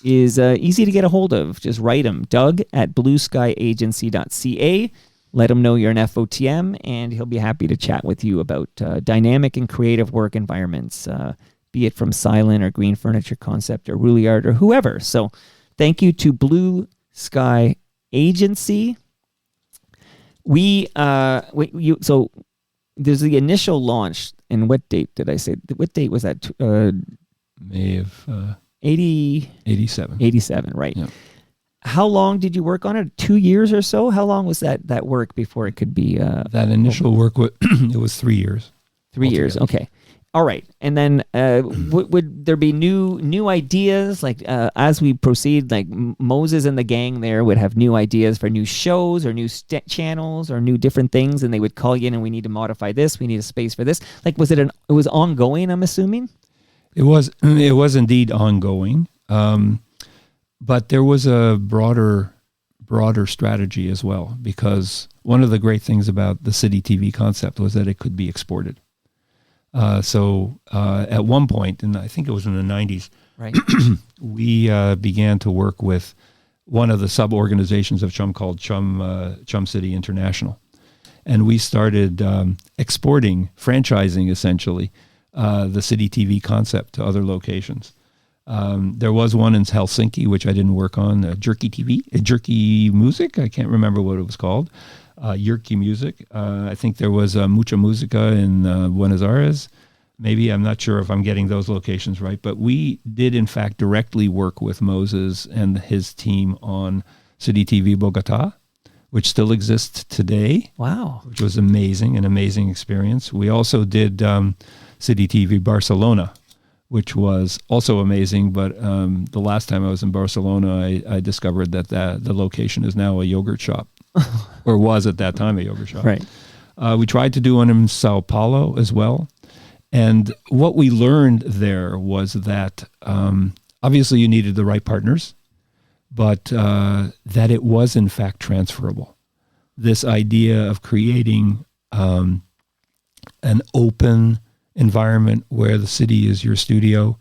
is easy to get a hold of. Just write him, doug@blueskyagency.ca. Let him know you're an FOTM, and he'll be happy to chat with you about dynamic and creative work environments, be it from Silent or Green Furniture Concept or Rouliard or whoever. So thank you to Blue Sky Agency. So there's the initial launch, and what date did I say? What date was that? May of 87. 87, right. Yeah. How long did you work on it? 2 years or so? How long was that work before it could be? That initial work, it was 3 years. 3 years, okay. All right. And then would there be new ideas? Like as we proceed, like Moses and the gang there would have new ideas for new shows or new channels or new different things, and they would call you in and we need to modify this, we need a space for this. Like it was ongoing, I'm assuming? It was indeed ongoing. But there was a broader strategy as well, because one of the great things about the City TV concept was that it could be exported. So at one point, and I think it was in the 90s, right, we began to work with one of the sub-organizations of CHUM called CHUM-City International. And we started exporting, franchising essentially, the City TV concept to other locations. There was one in Helsinki, which I didn't work on, Jerky Music. I can't remember what it was called. Yerky Music. I think there was Mucha Musica in Buenos Aires. Maybe, I'm not sure if I'm getting those locations right, but we did in fact directly work with Moses and his team on City TV Bogota, which still exists today. Wow. Which was an amazing experience. We also did City TV Barcelona, which was also amazing. But the last time I was in Barcelona, I discovered that the location is now a yogurt shop, or was at that time a yogurt shop. Right. We tried to do one in Sao Paulo as well. And what we learned there was that obviously you needed the right partners, but that it was in fact transferable. This idea of creating an open environment where the city is your studio,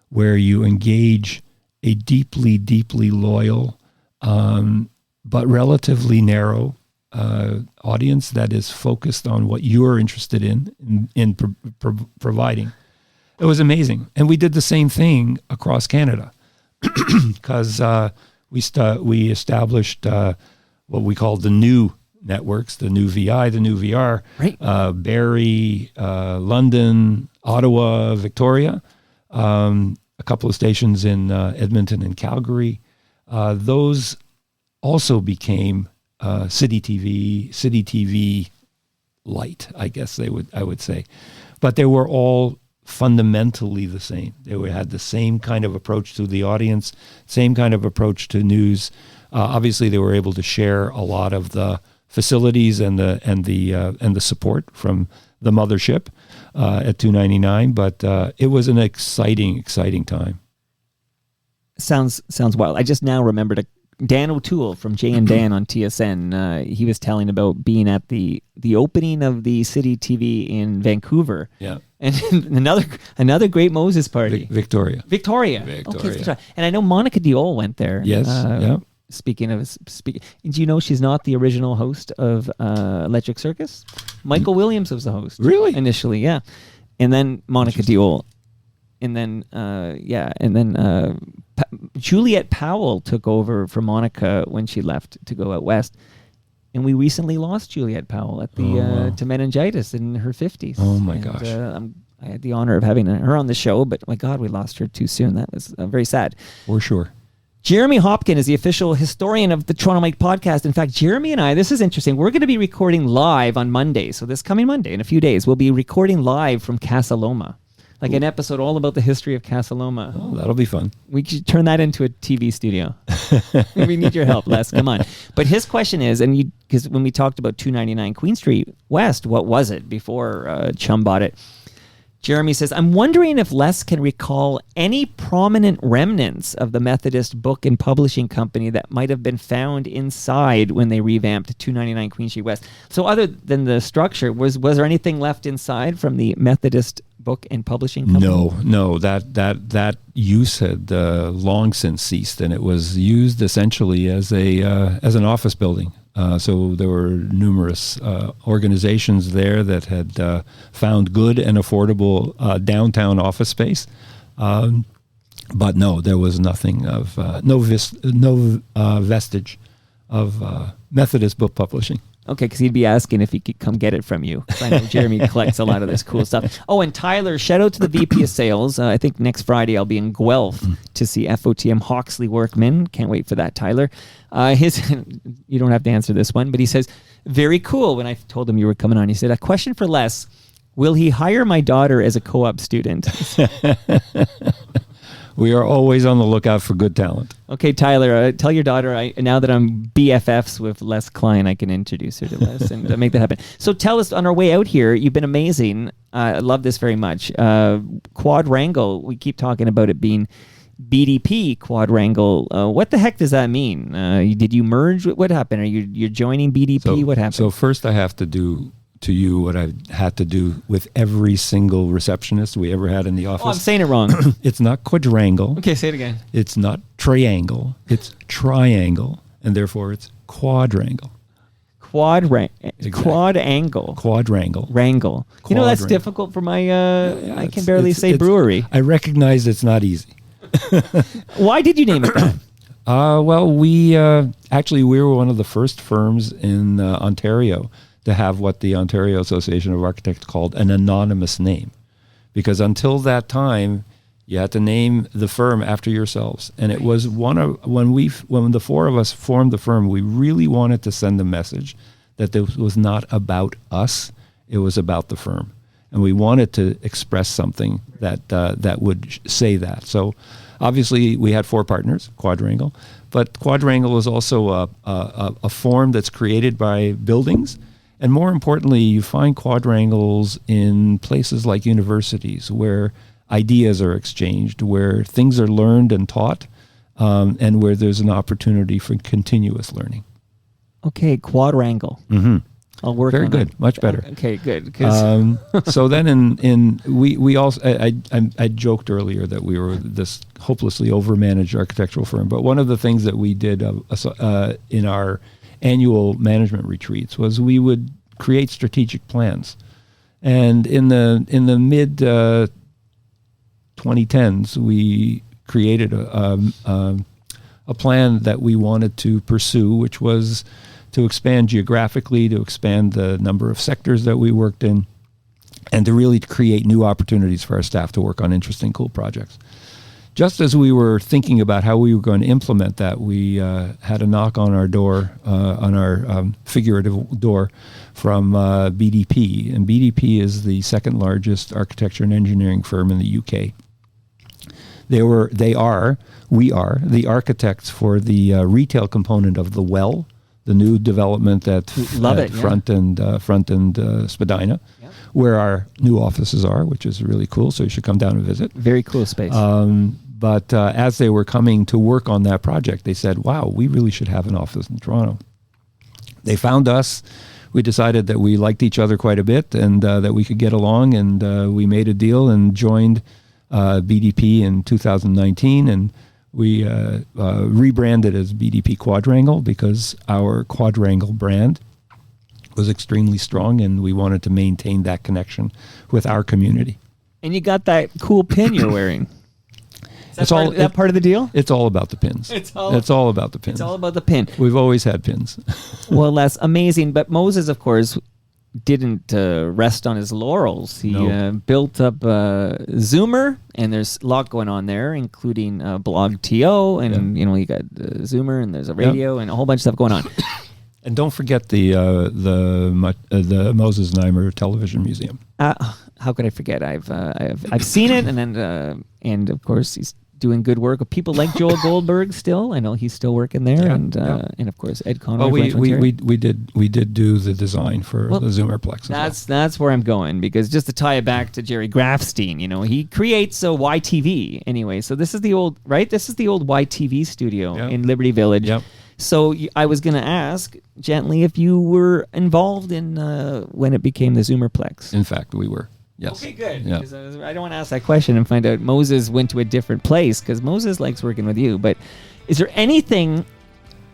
where you engage a deeply, deeply loyal, but relatively narrow audience that is focused on what you're interested in providing. It was amazing. And we did the same thing across Canada because we established what we called the new networks, the new VI, the new VR, right. Barrie, London, Ottawa, Victoria, a couple of stations in Edmonton and Calgary. Those also became City TV light, I guess I would say. But they were all fundamentally the same. They had the same kind of approach to the audience, same kind of approach to news. Obviously, they were able to share a lot of the facilities and the support from the mothership at 299. But it was an exciting time. Sounds wild. I just now remembered Dan O'Toole from Jay and Dan on TSN. He was telling about being at the opening of the City TV in Vancouver. Yeah. And another great Moses party. Victoria. Okay, that's right. And I know Monica Diol went there. Yes. Yeah. Speaking, do you know she's not the original host of Electric Circus? Michael Williams was the host. Really? Initially, yeah. And then Monica Diol. And then, Juliet Powell took over for Monica when she left to go out west. And we recently lost Juliet Powell at to meningitis in her 50s. Oh, my gosh. I had the honor of having her on the show, but my God, we lost her too soon. That was very sad. For sure. Jeremy Hopkin is the official historian of the Toronto Mike podcast. In fact, Jeremy and I, this is interesting, we're going to be recording live on Monday. So this coming Monday, in a few days, we'll be recording live from Casa Loma. Like an episode all about the history of Casa Loma. Oh, that'll be fun. We should turn that into a TV studio. We need your help, Les. Come on. But his question is, and because when we talked about 299 Queen Street West, what was it before Chum bought it? Jeremy says, I'm wondering if Les can recall any prominent remnants of the Methodist Book and Publishing Company that might have been found inside when they revamped 299 Queen Street West. So other than the structure, was there anything left inside from the Methodist book and publishing company? No. That use had long since ceased, and it was used essentially as an office building. So there were numerous organizations there that had found good and affordable downtown office space. But no, there was nothing of vestige of Methodist book publishing. Okay, because he'd be asking if he could come get it from you. I know Jeremy collects a lot of this cool stuff. Oh, and Tyler, shout out to the VP of Sales. I think next Friday I'll be in Guelph to see FOTM Hawksley Workman. Can't wait for that, Tyler. You don't have to answer this one, but he says, very cool. When I told him you were coming on, he said, a question for Les. Will he hire my daughter as a co-op student? We are always on the lookout for good talent. Okay, Tyler, tell your daughter, now that I'm BFFs with Les Klein, I can introduce her to Les and make that happen. So tell us, on our way out here, you've been amazing. I love this very much. Quadrangle, we keep talking about it being BDP Quadrangle. What the heck does that mean? Did you merge? What happened? Are you're joining BDP? What happened? So first I have to do to you what I've had to do with every single receptionist we ever had in the office. Oh, I'm saying it wrong. It's not quadrangle. Okay, say it again. It's not triangle. It's triangle, and therefore it's quadrangle. Quadrangle. Quadrangle. Wrangle. You know, that's Quadrangle. difficult for my, I can barely say brewery. I recognize it's not easy. Why did you name it that? Well, we were one of the first firms in Ontario to have what the Ontario Association of Architects called an anonymous name. Because until that time, you had to name the firm after yourselves. And it was when the four of us formed the firm, we really wanted to send a message that this was not about us, it was about the firm. And we wanted to express something that would say that. So obviously we had four partners, Quadrangle, but Quadrangle is also a form that's created by buildings. And more importantly, you find quadrangles in places like universities where ideas are exchanged, where things are learned and taught, and where there's an opportunity for continuous learning. Okay, Quadrangle. Mm-hmm. I'll work Very on good, that. much better. Okay, good. So then we also, I joked earlier that we were this hopelessly overmanaged architectural firm, but one of the things that we did in our annual management retreats was we would create strategic plans. And in the mid 2010s, we created a plan that we wanted to pursue, which was to expand geographically, to expand the number of sectors that we worked in, and to really create new opportunities for our staff to work on interesting, cool projects. Just as we were thinking about how we were going to implement that, we had a knock on our door, on our figurative door, from BDP. And BDP is the second largest architecture and engineering firm in the UK. We are the architects for the retail component of The Well, the new development at Front and Spadina, where our new offices are, which is really cool. So you should come down and visit. Very cool space. But as they were coming to work on that project, they said, wow, we really should have an office in Toronto. They found us. We decided that we liked each other quite a bit and that we could get along. And we made a deal and joined BDP in 2019. And we rebranded as BDP Quadrangle because our Quadrangle brand was extremely strong and we wanted to maintain that connection with our community. And you got that cool pin you're wearing. Is It's that part of the deal? It's all about the pins. It's all about the pins. It's all about the pin. We've always had pins. Well, that's amazing. But Moses, of course, didn't rest on his laurels. He built up Zoomer, and there's a lot going on there, including Blog TO, and you got Zoomer, and there's a radio, and a whole bunch of stuff going on. And don't forget the Moses Znaimer Television Museum. How could I forget? I've seen it, and of course he's doing good work. People like Joel Goldberg still. I know he's still working there, and of course Ed Conway. Well, we did do the design for the Zoomerplex. That's where I'm going, because just to tie it back to Jerry Grafstein, he creates a YTV anyway. So this is the old YTV studio in Liberty Village. Yep. So I was going to ask gently if you were involved in when it became the Zoomerplex. In fact, we were. Yes. Okay, good. Yeah. 'Cause I don't want to ask that question and find out Moses went to a different place because Moses likes working with you. But is there anything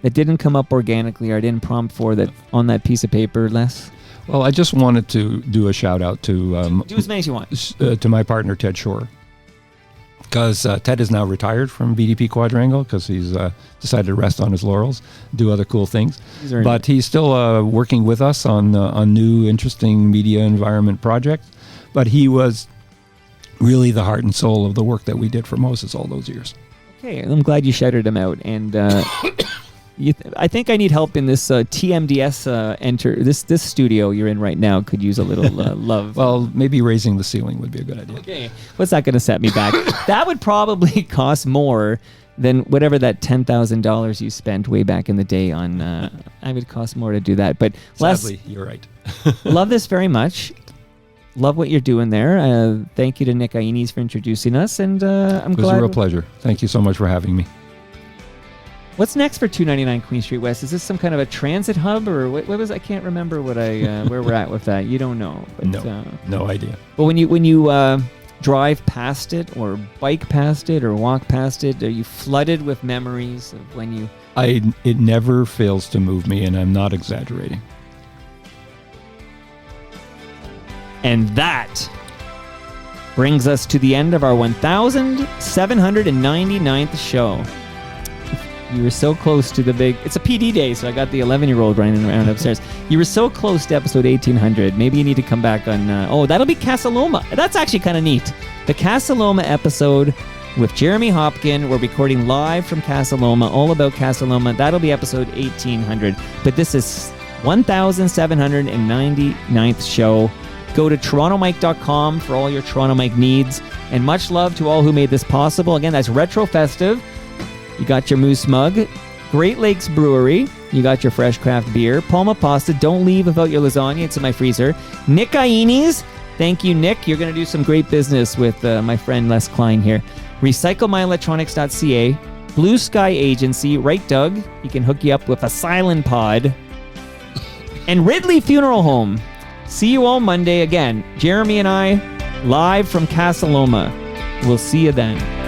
that didn't come up organically or I didn't prompt for that on that piece of paper, Les? Well, I just wanted to do a shout out to Do as many as you want. to my partner Ted Shore, because Ted is now retired from BDP Quadrangle because he's decided to rest on his laurels, do other cool things. But he's still working with us on new interesting media environment projects. But he was really the heart and soul of the work that we did for Moses all those years. Okay, I'm glad you shouted him out. And I think I need help in this TMDS this studio you're in right now could use a little love. Well, maybe raising the ceiling would be a good idea. Okay, what's that going to set me back? That would probably cost more than whatever that $10,000 you spent way back in the day on. I would cost more to do that. But Sadly, you're right. love this very much. Love what you're doing there. Thank you to Nick Iones for introducing us, and I'm glad. It was a real pleasure. Thank you so much for having me. What's next for 299 Queen Street West? Is this some kind of a transit hub, or what was? I can't remember what where we're at with that. You don't know. But, no idea. But when you drive past it, or bike past it, or walk past it, are you flooded with memories of when you? It never fails to move me, and I'm not exaggerating. And that brings us to the end of our 1,799th show. You were so close to the big... It's a PD day, so I got the 11-year-old running around upstairs. You were so close to episode 1800. Maybe you need to come back on... that'll be Casa Loma. That's actually kind of neat. The Casa Loma episode with Jeremy Hopkin. We're recording live from Casa Loma, all about Casa Loma. That'll be episode 1800. But this is 1,799th show. Go to torontomike.com for all your Toronto Mike needs. And much love to all who made this possible. Again, that's Retro Festive. You got your Moose Mug. Great Lakes Brewery. You got your fresh craft beer. Palma Pasta. Don't leave without your lasagna. It's in my freezer. Nick Iones. Thank you, Nick. You're going to do some great business with my friend Les Klein here. RecycleMyElectronics.ca. Blue Sky Agency. Right, Doug? He can hook you up with a Silent Pod. And Ridley Funeral Home. See you all Monday again. Jeremy and I, live from Casa Loma. We'll see you then.